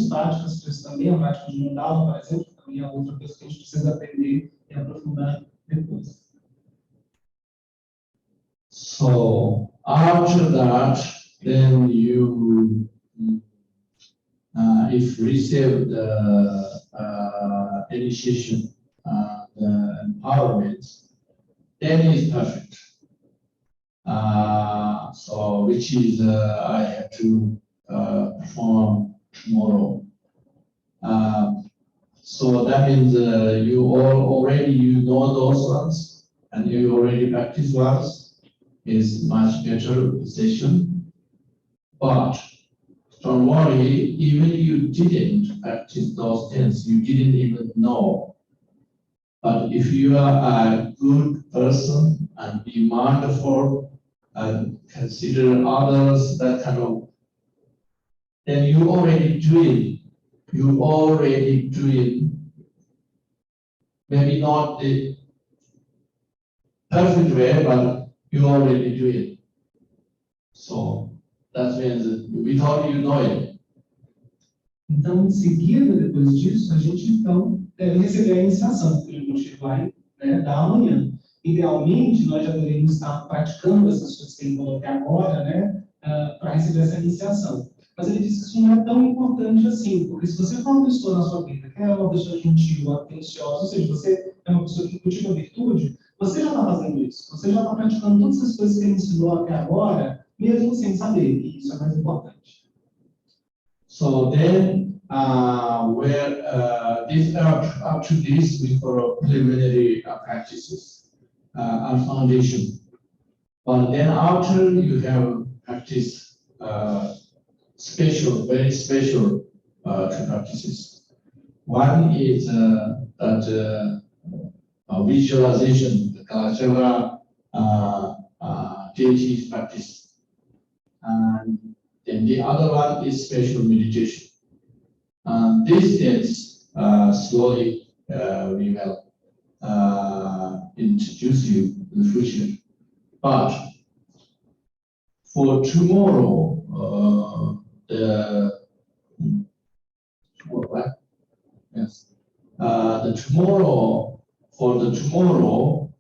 práticas para isso também, a prática de mandala, por exemplo, que também é outra coisa que a gente precisa aprender e aprofundar depois. So, after that, then you, if receive the initiation, the empowerment, then is perfect. So which is I have to perform tomorrow. So that means you already know those ones and you already practice ones is much better position. But don't worry, even you didn't practice those things, you didn't even know. But if you are a good person and be mindful and consider others, that kind of, then you already doing, maybe not the perfect way, but you already do it. So that means without you knowing. Então, em seguida, depois disso, a gente então deve receber a iniciação que o Rinpoche vai dar amanhã. Idealmente, nós já deveríamos estar praticando essas coisas que ele falou até agora, né, para receber essa iniciação. Mas ele disse que isso não é tão importante assim, porque se você for uma pessoa na sua vida que é uma pessoa gentil, atenciosa, ou seja, você é uma pessoa que cultiva virtude, você já está fazendo isso, você já está praticando todas as coisas que ele ensinou até agora, mesmo sem saber, e isso é mais importante. So then, this up to this we call preliminary practices and foundation. But then after you have practiced very special two practices. One is that visualization, the Kalachakra deity practice, and then the other one is special meditation. These things slowly we will introduce you in the future. But for tomorrow, for the tomorrow,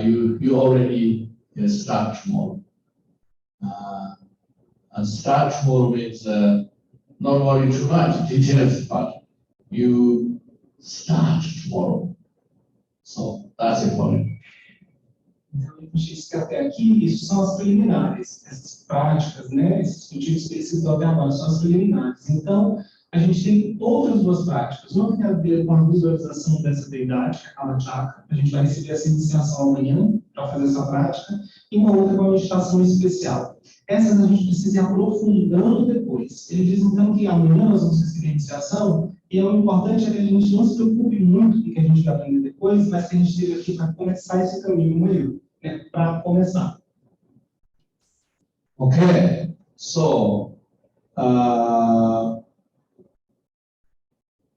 you already start tomorrow. And start tomorrow means not worry too much details, but you start tomorrow. So that's important. Então, a gente disse que até aqui, isso são as preliminares, essas práticas, né, esses motivos que ele citou até agora, são as preliminares. Então, a gente tem outras duas práticas. Uma que tem a ver com a visualização dessa deidade, que é a Kalachakra. A gente vai receber essa iniciação amanhã para fazer essa prática. E uma outra com a meditação especial. Essas a gente precisa ir aprofundando depois. Ele diz, então, que amanhã nós vamos receber a iniciação, e o importante é que a gente não se preocupe muito com o que a gente vai aprender depois, mas que a gente esteja aqui para começar esse caminho amanhã, né? Para começar. Okay, so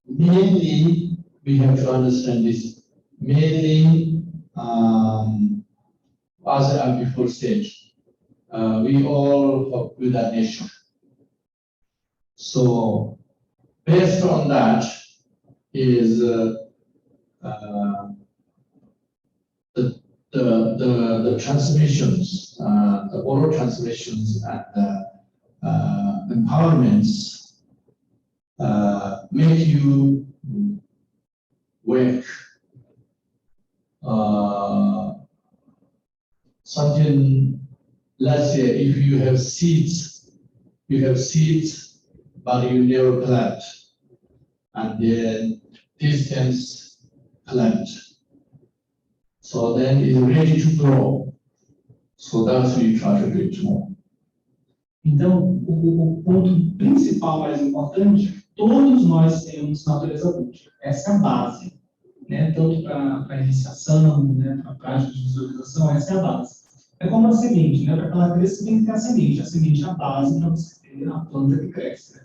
mainly we have to understand this. Mainly, as I before said, we all have Buddha nature. So based on that is the transmissions, the oral transmissions and empowerments make you wake. Something, let's say, if you have seeds, but you never plant, and then distance plant. So then it's ready to grow. So that's what you try to do it more. Então, o ponto principal, mais importante, todos nós temos natureza búdica. Essa é a base, né? Tanto para a iniciação, né? Para a prática de visualização, essa é a base. É como a semente, né? Para que ela cresça, tem que ter a semente é a base para você ter a planta que cresce. Né?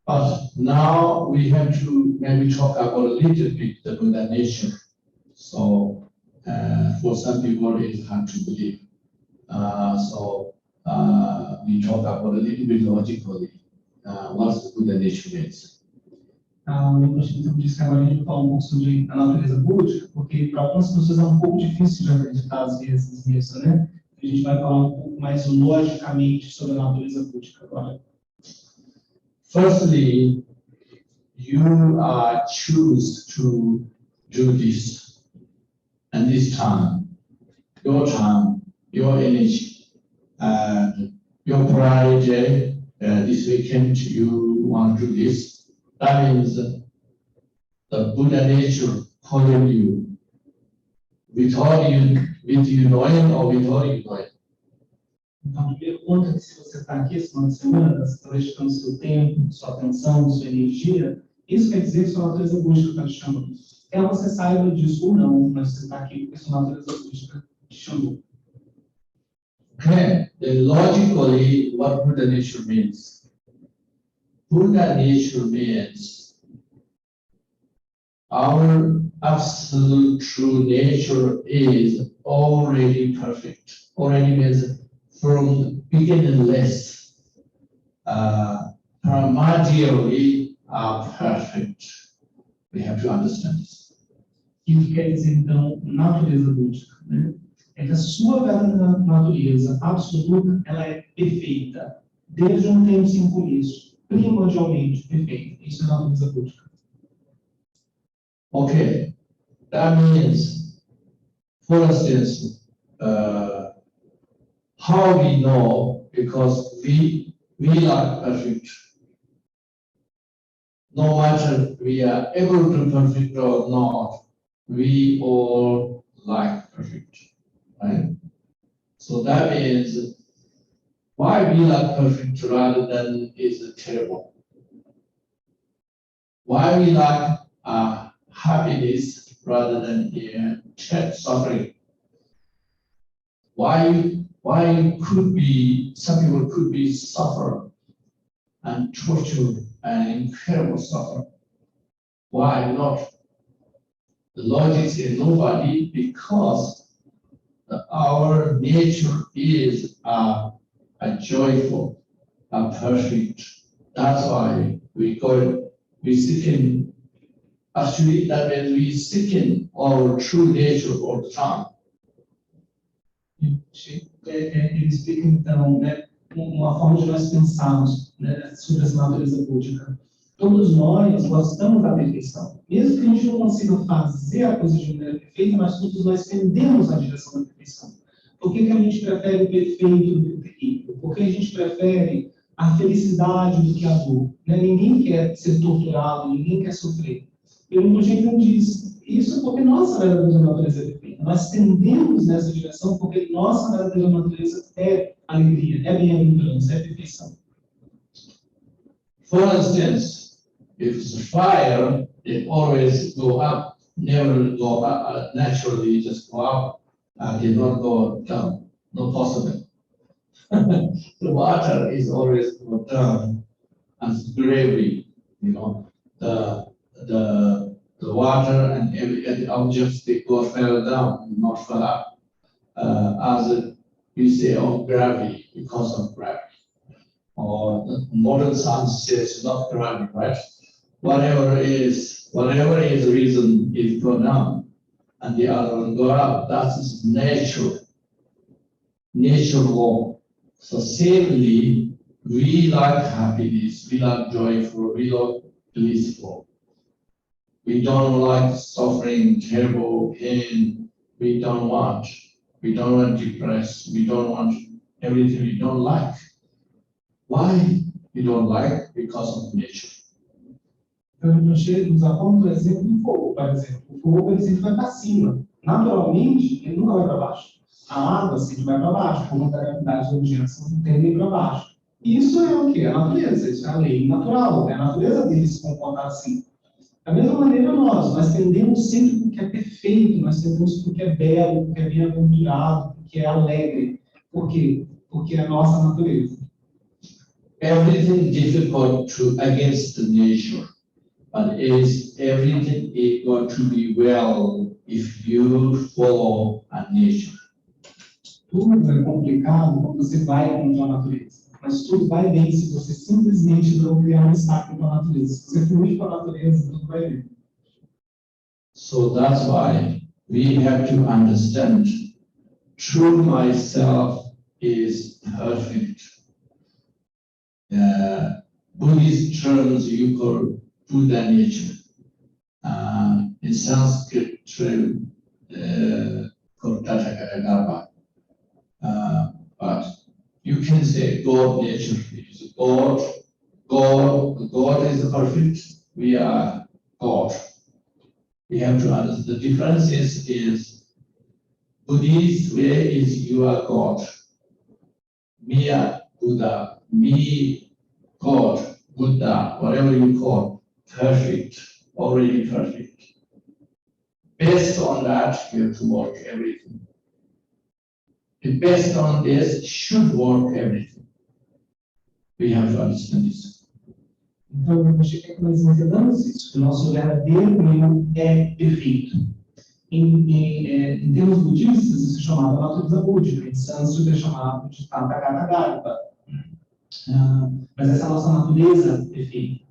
But now we have to maybe talk about a little bit the Buddha nature. So for some people it's hard to believe. We talk about a little bit logically what the Buddha nature means. O Rinpoche então disse que agora a gente vai falar um pouco sobre a natureza búdica, porque para algumas pessoas é um pouco difícil de acreditar às vezes nisso, né? A gente vai falar um pouco mais logicamente sobre a natureza búdica agora. Firstly, you choose to do this, and this time, your energy, and your priority. This weekend you want to do this. That means the Buddha nature calling you, with you knowing or without you knowing. Então, a primeira conta é que se você está aqui esse final de semana, você está dedicando seu tempo, sua atenção, sua energia, isso quer dizer que sua natureza búdica está te chamando. Quer você saiba disso ou não, mas você está aqui porque sua natureza búdica te chamou. Okay, then logically, what Buddha nature means? Buddha nature means our absolute true nature is already perfect. Already means from beginningless, primordially perfect. We have to understand this. E o que quer dizer, então, natureza búdica, né? É que a sua verdadeira natureza absoluta, ela é perfeita, desde um tempo sem começo, primordialmente perfeita. Isso é a natureza búdica. Okay, that means, for instance, how we know, because we are perfect. No matter we are able to perfect or not, we all like perfect, right? So that means why we like perfect rather than is terrible. Why we like happiness rather than suffering. Why could be some people could be suffer and torture and incredible suffering? Why not? The logic says nobody, because our nature is a joyful, a perfect. That's why we seek in. Actually, that means we seek in our true nature all the time. Ele explica, então, né, uma forma de nós pensarmos, né, sobre essa natureza búdica. Todos nós gostamos da perfeição. Mesmo que a gente não consiga fazer a coisa de maneira perfeita, mas todos nós tendemos na direção da perfeição. Por que a gente prefere o perfeito do que o terrível? Porque a gente prefere a felicidade do que a dor. Né? Ninguém quer ser torturado, ninguém quer sofrer. E o Rinpoche não diz isso porque nossa verdadeira natureza é perfeita. Nós tendemos nessa direção porque nossa verdadeira natureza é alegria, é bem-aventurança, é perfeição. For instance, if it's fire, it always go up, never go up, naturally just go up, did not go down, not possible. The water is always go down, and gravity, you know, the water and every objects they go fell down, not fell up. As we say, gravity, because of gravity. or the modern science says not gravity, right? Whatever is reason is go down, and the other will go up. That is nature law. So similarly, we like happiness, we like joyful, we like blissful. We don't like suffering, terrible pain. We don't want depressed. We don't want everything we don't like. Why we don't like? Because of nature. Então, a gente nos aponta do exemplo do fogo, por exemplo. O fogo, ele vai para cima. Naturalmente, ele nunca vai para baixo. A água sempre vai para baixo, por conta da gravidade da urgência, não tem nem para baixo. E isso é o quê? A natureza, isso é a lei natural, é a natureza dele se comportar assim. Da mesma maneira, nós tendemos sempre para o que é perfeito, nós tendemos para o que é belo, para o que é bem-aventurado, para o que é alegre. Por quê? Porque é a nossa natureza. Everything difficult to against the nature, but is everything is going to be well if you follow a nature. Tudo é complicado quando você vai contra a natureza. Mas tudo vai bem se você simplesmente não criar um obstáculo para a natureza. Se você fluir para a natureza, tudo vai bem. So that's why we have to understand true myself is perfect. Buddhist terms you call Buddha nature. In Sanskrit term called Kalachakra Tantra. But you can say God nature is God is perfect. We are God. We have to understand the differences is Buddhist way is you are God. Me are Buddha. Me God, Buddha, whatever you call, perfect, already perfect. Based on that, you have to work everything. And based on this, should work everything. We have to understand this. Então, a gente quer que nós entendamos isso, que o nosso verdadeiro eu é perfeito. Em termos budistas, isso é chamado de natureza búdica, em sânscrito é chamado de Tathagata. Mas essa é a nossa natureza perfeita.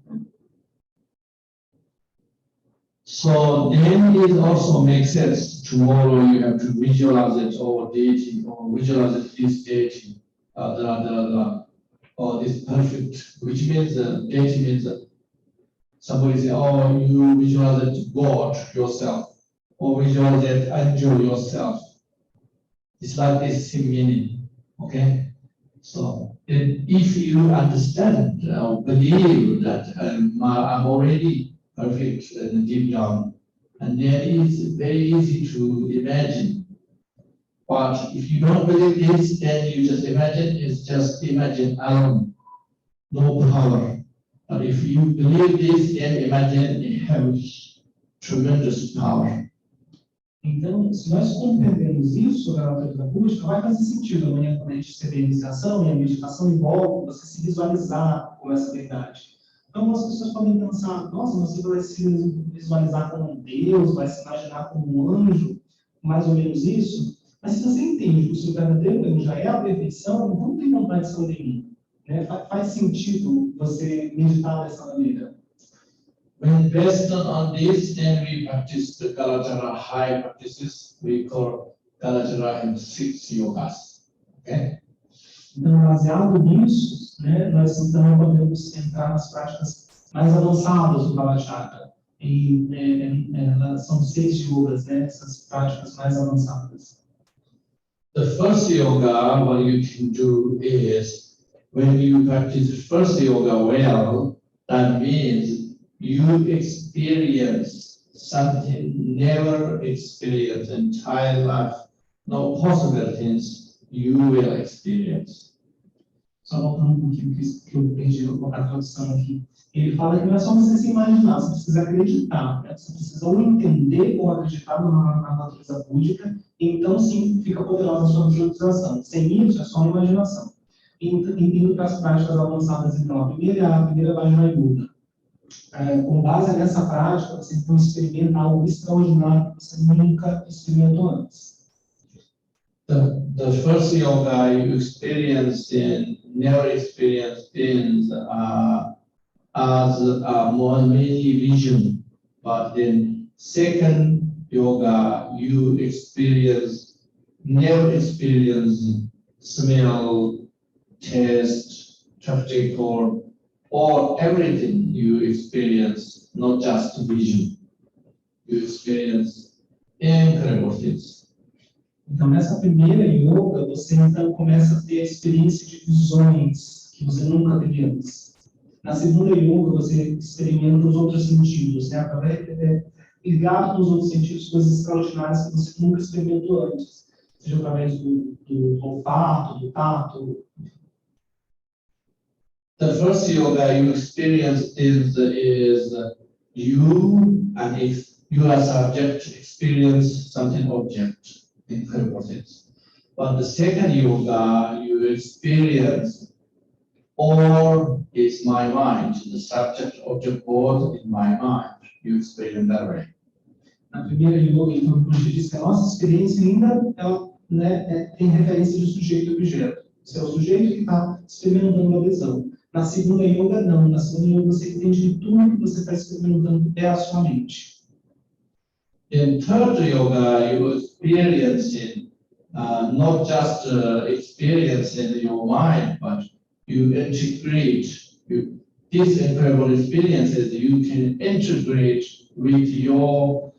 So then it also makes sense. Tomorrow you have to visualize it or deity or visualize it this deity, or this perfect, which means deity means somebody say, oh, you visualize it God yourself, or visualize it angel yourself. It's like this same meaning, okay? So if you understand or believe that I'm already perfect and deep down, and then it's very easy to imagine. But if you don't believe this, then you just imagine, it's just imagine alone, no power. But if you believe this, then imagine it has tremendous power. Então, se nós compreendemos isso sobre a natureza búdica, vai fazer sentido amanhã, quando a gente receber a iniciação e a meditação em volta, você se visualizar com essa verdade. Então, as pessoas podem pensar, nossa, você vai se visualizar como um Deus, vai se imaginar como um anjo, mais ou menos isso. Mas se você entende que o seu verdadeiro eu já é a perfeição, então não tem contradição nenhuma. Né? Faz sentido você meditar dessa maneira. When based on this, then we practice the Kalachakra high practices. We call Kalachakra in Six Yogas. Okay? Então, baseado nisso, né, nós então podemos entrar nas práticas mais avançadas do Kalachakra. E são 6 yogas, né, essas práticas mais avançadas. The first yoga, what you can do is, when you practice the first yoga well, that means you experience something never experienced in entire life. No possibilities you will experience. Só voltando um pouquinho que eu perdi a tradução aqui. Ele fala que não é só você se imaginar, você precisa acreditar. Né? Você precisa ou entender ou acreditar na natureza búdica, e então sim fica poderosa a sua visualização. Sem isso, é só uma imaginação. Indo para as práticas avançadas, então, a primeira Vajra Yoga. Com base nessa prática, você então experimenta algo extraordinário que você nunca experimentou antes. The the first yoga you experienced in, never experienced in as more many vision, but then second yoga you experience, never experience smell, taste, practical, or everything you experience, not just vision. You experience incredible things. Então, nessa primeira yoga, você então começa a ter a experiência de visões que você nunca teve antes. Na segunda yoga, você experimenta os outros sentidos, né? Ligado com os outros sentidos, coisas extraordinárias que você nunca experimentou antes, seja através do olfato, do tato. The first yoga you experience is you and if you as subject experience something object, incredible things. But the second yoga you experience all is my mind, the subject object both in my mind. You experience that way. Na primeira yoga, então, o Buda diz que a nossa experiência ainda tem referência de sujeito e objeto. Você é o sujeito que está experimentando a visão. Na segunda yoga, não. Na segunda yoga, você entende que tudo que você está experimentando é a sua mente. In third yoga, you experience not just experience in your mind, but you integrate. These incredible experiences you can integrate with your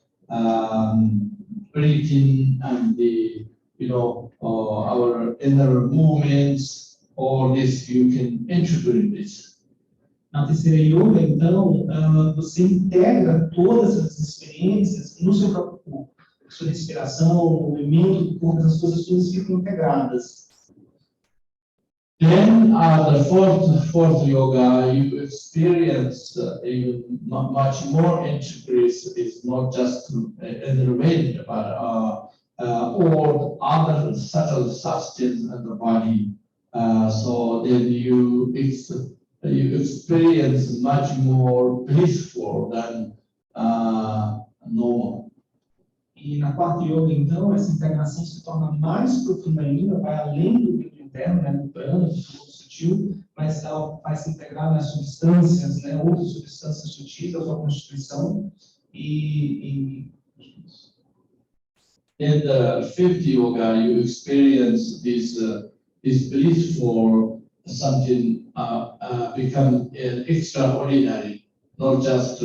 breathing and the our inner movements. All this you can integrate this. Na terceira yoga, então, você integra todas essas experiências no seu próprio corpo. A sua respiração, o movimento do corpo, as coisas todas ficam integradas. Then the fourth yoga you experience much more integrates. It's not just in the wind, but all other subtle substance in the body. So then you experience much more blissful than normal. E na quarta yoga, então, essa integração se torna mais profunda ainda, vai além do nível interno, né, no prana, do sutil, mas ela vai se integrar nas substâncias, né, outras substâncias sutis da sua constituição. In the fifth yoga, you experience this blissful something become extraordinary, not just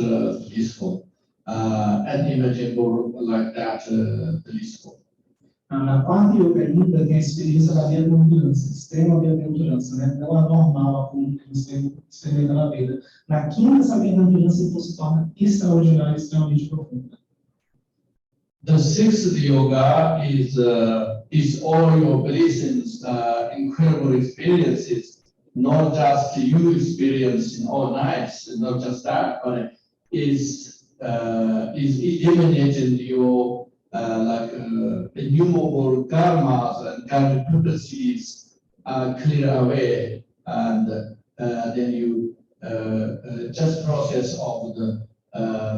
blissful, unimaginable like that blissful. Na quarta yoga ainda tem a experiência da bem-aventurança, extrema bem-aventurança, né? Não a normal, como você experimenta na vida. Na quinta, essa bem-aventurança então se torna extraordinária, extremamente profunda. The sixth yoga is all your blessings, incredible experiences, not just you experiencing all nights, not just that, but is eliminating your innumerable karmas and karmic prophecies clear away, and then you just process of the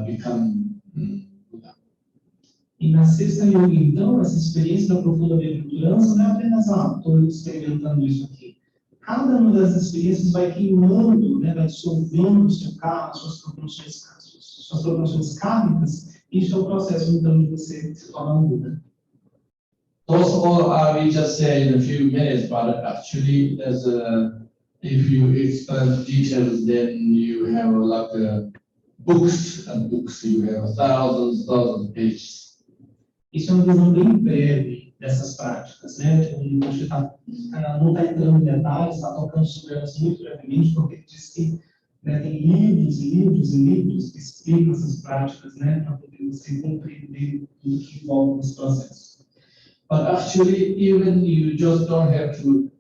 become. E na sexta yoga, então, essa experiência da profunda bem-aventurança não é apenas, estou experimentando isso aqui. Cada uma das experiências vai queimando, né, vai dissolvendo o seu karma, suas programações kármicas, e isso é o processo, então, de você se tornar um Buda. Those all we just say in a few minutes, but actually, if you explain details, then you have like books and books. You have thousands of pages. Isso é uma visão bem breve dessas práticas, né? Não está entrando em detalhes, está tocando sobre elas muito brevemente, porque ele diz que, né, tem livros e livros e livros que explicam essas práticas, né, para poder você compreender tudo que envolve esse processo. But actually, even you just don't have to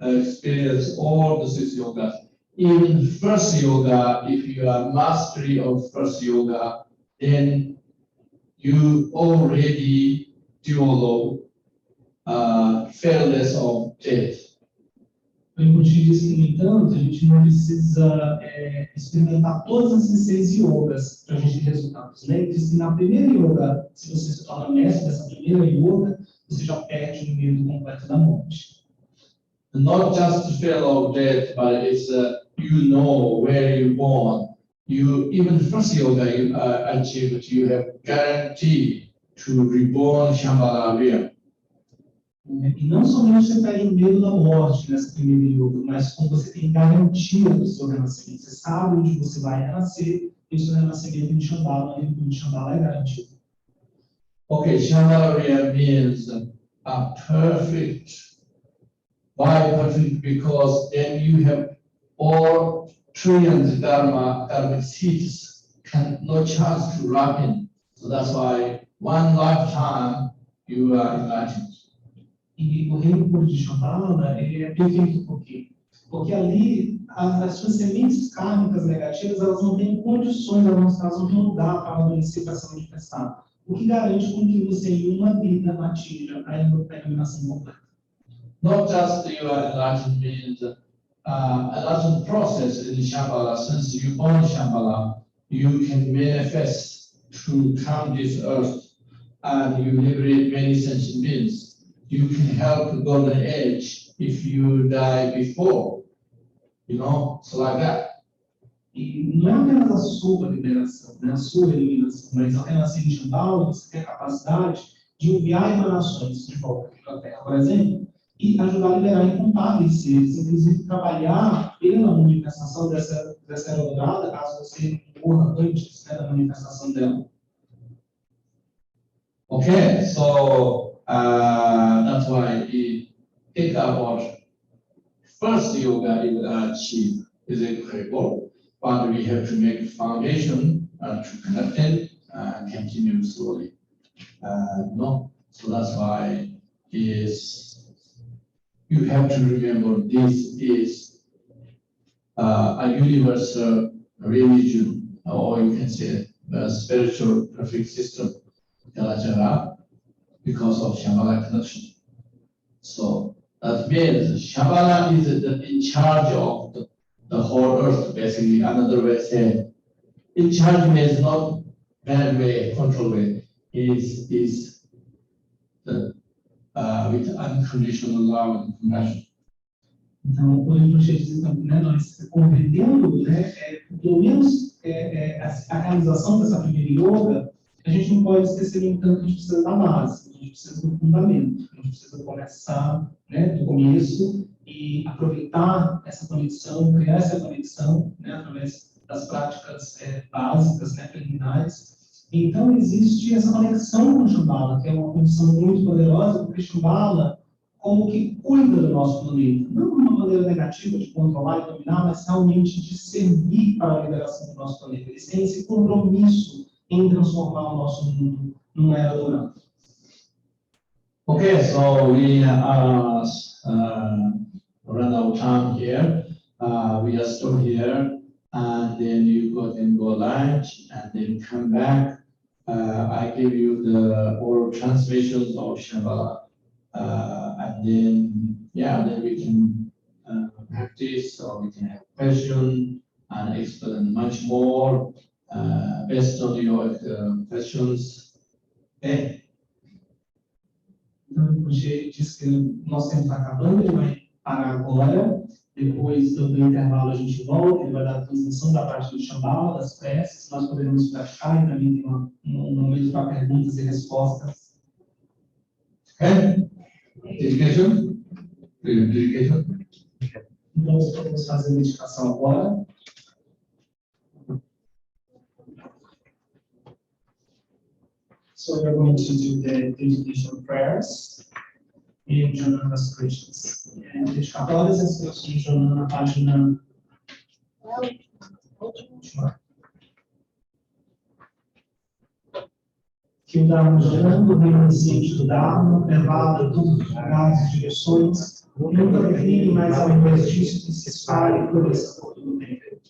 experience all the six yogas. Even first yoga, if you are mastery of first yoga, then you already develop fearless of death. O Rinpoche diz que, no entanto, a gente não precisa experimentar todas essas 6 yogas para a gente ter resultados. Né? Ele diz que na primeira yoga, se você se torna mestre dessa primeira yoga, você já perde o medo completo da morte. Not just fear of death, but it's you know where you're born. You even first yoga you achieved, you have guarantee to reborn Shambhala realm. E não somente você perde o medo da morte nessa primeira yoga, mas como você tem garantia do seu renascimento. Você sabe onde você vai renascer, e o seu renascimento em Shambhala, e o Shambhala é garantido. Okay, Shambhala realm means a perfect. Why perfect? Because then you have all trillions karmic seeds, no chance to ripen. So that's why one lifetime you are enlightened. E o reino puro de Shambhala, ele é perfeito por quê? Porque ali as suas sementes kármicas negativas, elas não têm condições, elas não têm lugar para amadurecer, para se manifestar. O que garante com que você em uma vida atinja a iluminação completa. Not just you are enlightened means enlightened process in Shambhala. Since you born Shambhala, you can manifest to come this earth, and you liberate many sentient beings. You can help the golden age if you die before, so like that. E não é apenas a sua liberação, né, a sua iluminação, mas ao renascer em Shambhala, você tem a capacidade de enviar emanações de volta aqui para a Terra, por exemplo, e ajudar a liberar incontáveis seres, inclusive trabalhar pela manifestação dessa era dourada, caso você morra antes, né, da manifestação dela. Okay, so that's why we think about first yoga you achieve is incredible, but we have to make a foundation to connect it and continue slowly. So that's why you have to remember this is a universal religion, or you can say a spiritual perfect system, Kalachakra, because of Shambhala connection. So that means Shambhala is in charge of the whole earth, basically. Another way to say, in charge means not bad way, control way. Is the with unconditional love and compassion. Então, o Rinpoche diz, né, nós compreendendo, né, pelo menos a realização dessa primeira yoga, a gente não pode esquecer, no entanto, que a gente precisa da base, a gente precisa do fundamento, a gente precisa começar, né, do começo e aproveitar essa conexão, criar essa conexão, né, através das práticas básicas, né, preliminares. Então, existe essa conexão com o Shambhala, que é uma condição muito poderosa, porque Shambhala, como que cuida do nosso planeta, não de uma maneira negativa de controlar e dominar, mas realmente de servir para a liberação do nosso planeta. Eles têm esse compromisso em transformar o nosso mundo numa era dourada. Okay, so we are run out of time here. We are still here, and then you can go lunch, and then come back. I give you the oral translations of Shambhala, and then we can practice, or we can have questions and explain much more based on your questions. Okay. Então, o Rinpoche disse que o nosso tempo está acabando, ele vai parar agora. Depois do intervalo a gente volta, ele vai dar a transmissão da parte do Shambhala, das preces, nós poderemos praticar, e também tem um momento para perguntas e respostas. Okay? Dedication? Dedication? Então, nós podemos fazer a meditação agora. So we're going to do the dedication prayers in Jonang Aspirations. Dedicatórias e aspirações de Jonang na página última. Que o Dharma Jonang, o remanescente do Dharma, pervada todos os lugares e direções, nunca decline, mas ao invés disso se espalhe e floresça por todo o tempo.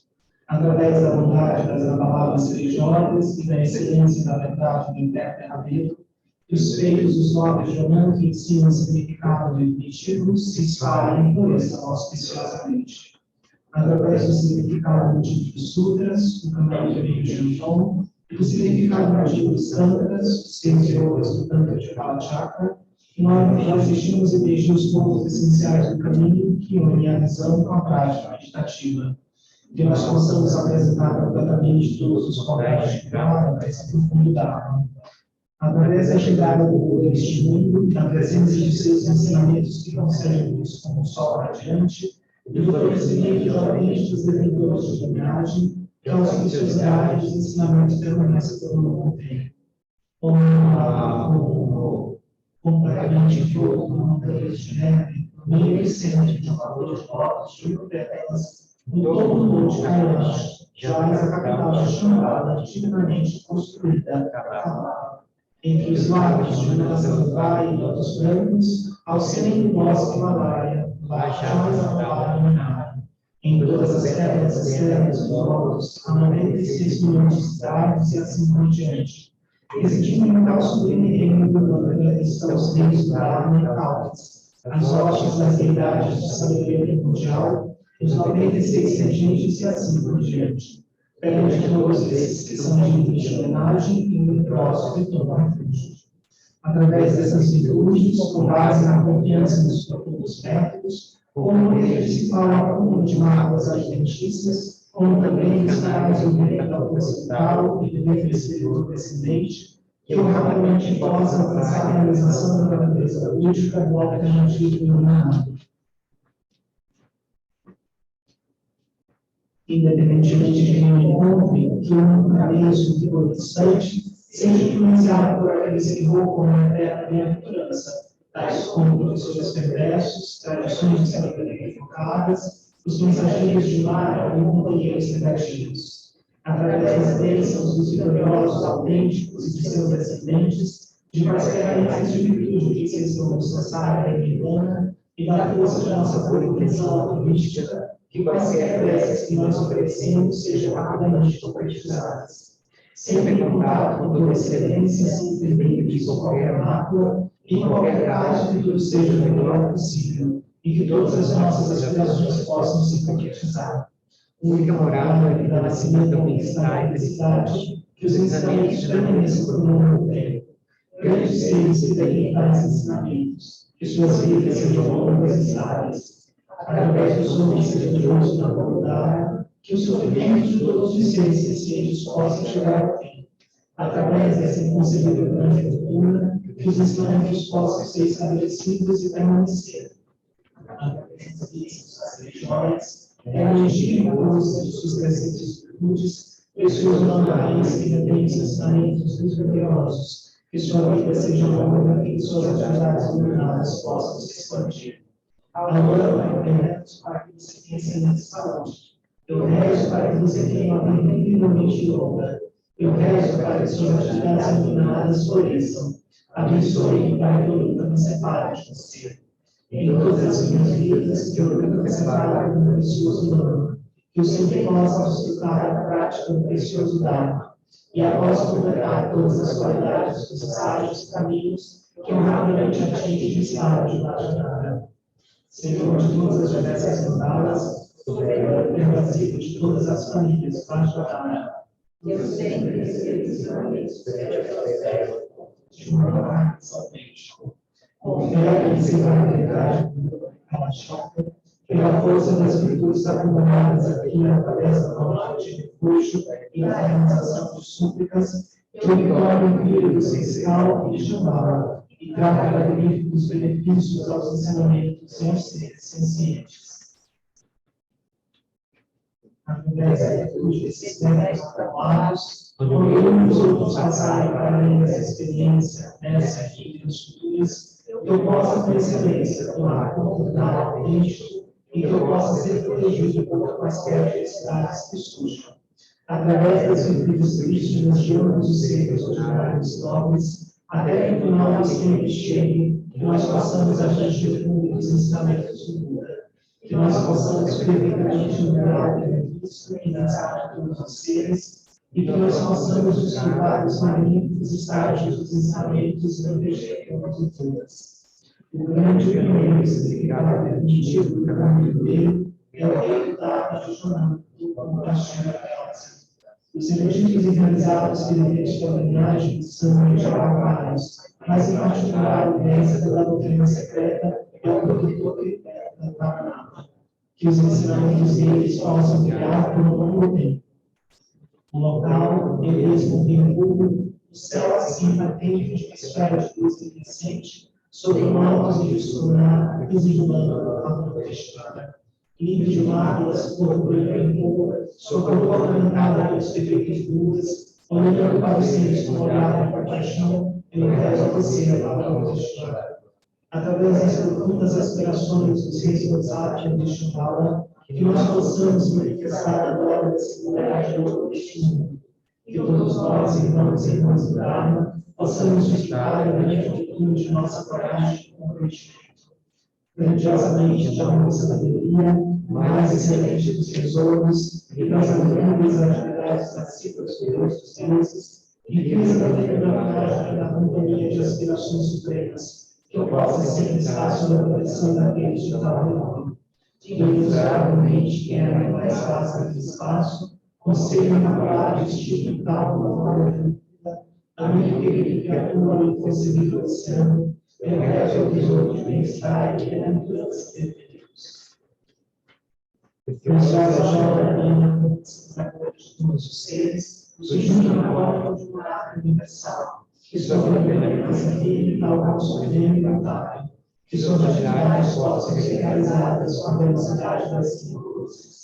Através da bondade das palavras religiosas e da excelência da verdade do interterramento, que os feitos dos nobres Jonang que ensinam o significado definitivo se espalhem e floresçam auspiciosamente. Através do significado motivo dos sutras, o caminho do meio de Jonang, e do significado motivo dos tantras, os 6 yogas do Tantra de Kalachakra, Nós existimos e desde os pontos essenciais do caminho que unem a visão com a prática meditativa. Que nós possamos apresentar completamente todos os corretos de grau para esse profundo Dharma. Através da chegada do Buda neste mundo, da presença de seus ensinamentos que concedem luz como o sol radiante, e do conhecimento dos autênticos detentores de linhagem, que aos preciosidades dos ensinamentos permanecem por um longo tempo. Completamente fogo, montanhas de neve, no meio e centro de uma flor de lótus de pétalas, no topo do monte Kailash, jaz a capital de Shambhala, dignamente construída, Kalachakra. Entre os lagos de Unveil e outros brancos, ao centro do bosque Himalaya, lá jaz a palavra minária. Em todas as terras externas dos lótus, há 96 milhões de cidades e assim por diante. Residindo em tal sublime reino do Jonang estão os reinos do Dharma e Kalpas, as hostes das deidades de sabedoria mundial, os 96 regentes e assim por diante. Perante todos esses que são dignos de homenagem e no próximo retorno ao Refuge. Através dessas virtudes, com base na confiança nos profundos métodos, como o meio principal acúmulo de mágoas alimentícias, como também nos canais do meio da ocidental e do refrescimento descendente, que rapidamente possa alcançar a realização da natureza única do alternativo iluminado. Independentemente de quem encontre, que um cabeço que for distante, seja influenciado por aqueles que invocam a eterna bem-aventurança, tais como professores perversos, tradições de sabedoria equivocadas, os mensageiros de mar e companheiros negativos. Através das bênçãos dos vitoriosos autênticos e de seus descendentes, de quaisquer raízes de virtude que se estão necessária e humana, e da força de nossa purificação altruística, que quaisquer preces que nós oferecemos sejam rapidamente concretizadas. Sempre em contato com toda excelência, sem perder de qualquer mácula, e em qualquer caso que tudo seja o melhor possível, e que todas as nossas aspirações possam se concretizar. Única morada e da nascimento da bem-estar e felicidade, que os ensinamentos permaneçam por um longo tempo. Grandes seres que deem tais ensinamentos, que suas vidas sejam longas e sábias. Através dos homens religiosos na comunidade, que o sofrimento de todos os seres sencientes possa chegar ao fim. Através dessa inconcebível grande fortuna, que os ensinamentos possam ser estabelecidos e permanecer. Através das bênçãos religiosas, é a legítima busca de suas crescentes virtudes, precioso nome raiz que detém os ensinamentos dos vitoriosos, que sua vida seja longa e que suas atividades iluminadas possam se expandir. Agora, eu rezo para que você tenha excelente saúde. Eu rezo para que você tenha uma vida incrivelmente longa. Eu rezo para que suas atividades iluminadas floresçam. Abençoe para que eu nunca me separe de você. Em todas as minhas vidas, que eu nunca me separe do meu precioso nome. Que eu sempre possa desfrutar da prática do precioso Dharma. E após completar todas as qualidades dos estágios e caminhos, que eu rapidamente atinja o estado de Vajradhara. Senhor de todas as diversas mandalas, superior e pervasivo de todas as famílias Vajradhara. Eu sempre recebi ensinamentos de uma prática autêntica. Confere em seu habilidade Kalachakra, pela força das virtudes acumuladas aqui através da palavra de refúgio e da realização de súplicas, que eu me torne filho do Sexcal e de Shambhala, e traga magníficos benefícios aos ensinamentos e aos seres sencientes. Através da virtude desses méritos acumulados, quando os outros passarem para além dessa experiência, nessa e nas futuras, que eu possa, com excelência, tomar comportamento autêntico e que eu possa ser protegido contra quaisquer felicidades que surjam. Através das virtudes crísticas de ambos os seres ordinários nobres, até que o final dos tempos chegue, que nós possamos atingir o fundo dos ensinamentos do Buda, que nós possamos perfeitamente lembrar o benefício e dançar de todos os seres, e que nós possamos desfrutar dos magníficos estágios dos ensinamentos e proteger todas as vidas. O grande primeiro significado definitivo do caminho dele é o rei do Dharma de Jonang, do Practitioner. Os eruditos e realizados que defendem a linhagem são de Aspiration, mas em particular a vivência da doutrina secreta é o produtor da Paranama, que os ensinamentos deles possam criar por um longo tempo. O local é mesmo bem público, o céu acima dentro de uma esfera de luz incandescente, sobre o alto de estudar e iluminando a Practitioner. Livre de máculas, corpo branco em cor, sua cor ornamentada pelos perfeitos Budas, olhando para os céus com olhar de compaixão, eu quero oferecer a Practitioner. Através das profundas aspirações dos reis Bodhisattva de Shambhala, que nós possamos manifestar agora essa unidade deste mundo. Que todos nós, irmãos e irmãs do Dharma, possamos justificar a grande atitude de nossa coragem e comprometimento. Grandiosamente de amor e sabedoria, mais excelente dos tesouros, e das alegrias atividades pacíficas dos deuses, riqueza da liberdade e da companhia de aspirações supremas, que eu possa sempre estar sob a proteção daqueles de tal renome. Que inexoravelmente quer a mais vasta do espaço, conselho imaculado de estilo tal como a vida, a minha querida criatura no inconcebível oceano, eleve ao tesouro de bem-estar e bem-aventurança de Deus. Preciosa joia divina, de todos os seres, surgindo na porta de uma arte universal, que sobre a beleza dele tal como supremo e imutável, que suas atividades possam ser realizadas com a velocidade das 5 luzes.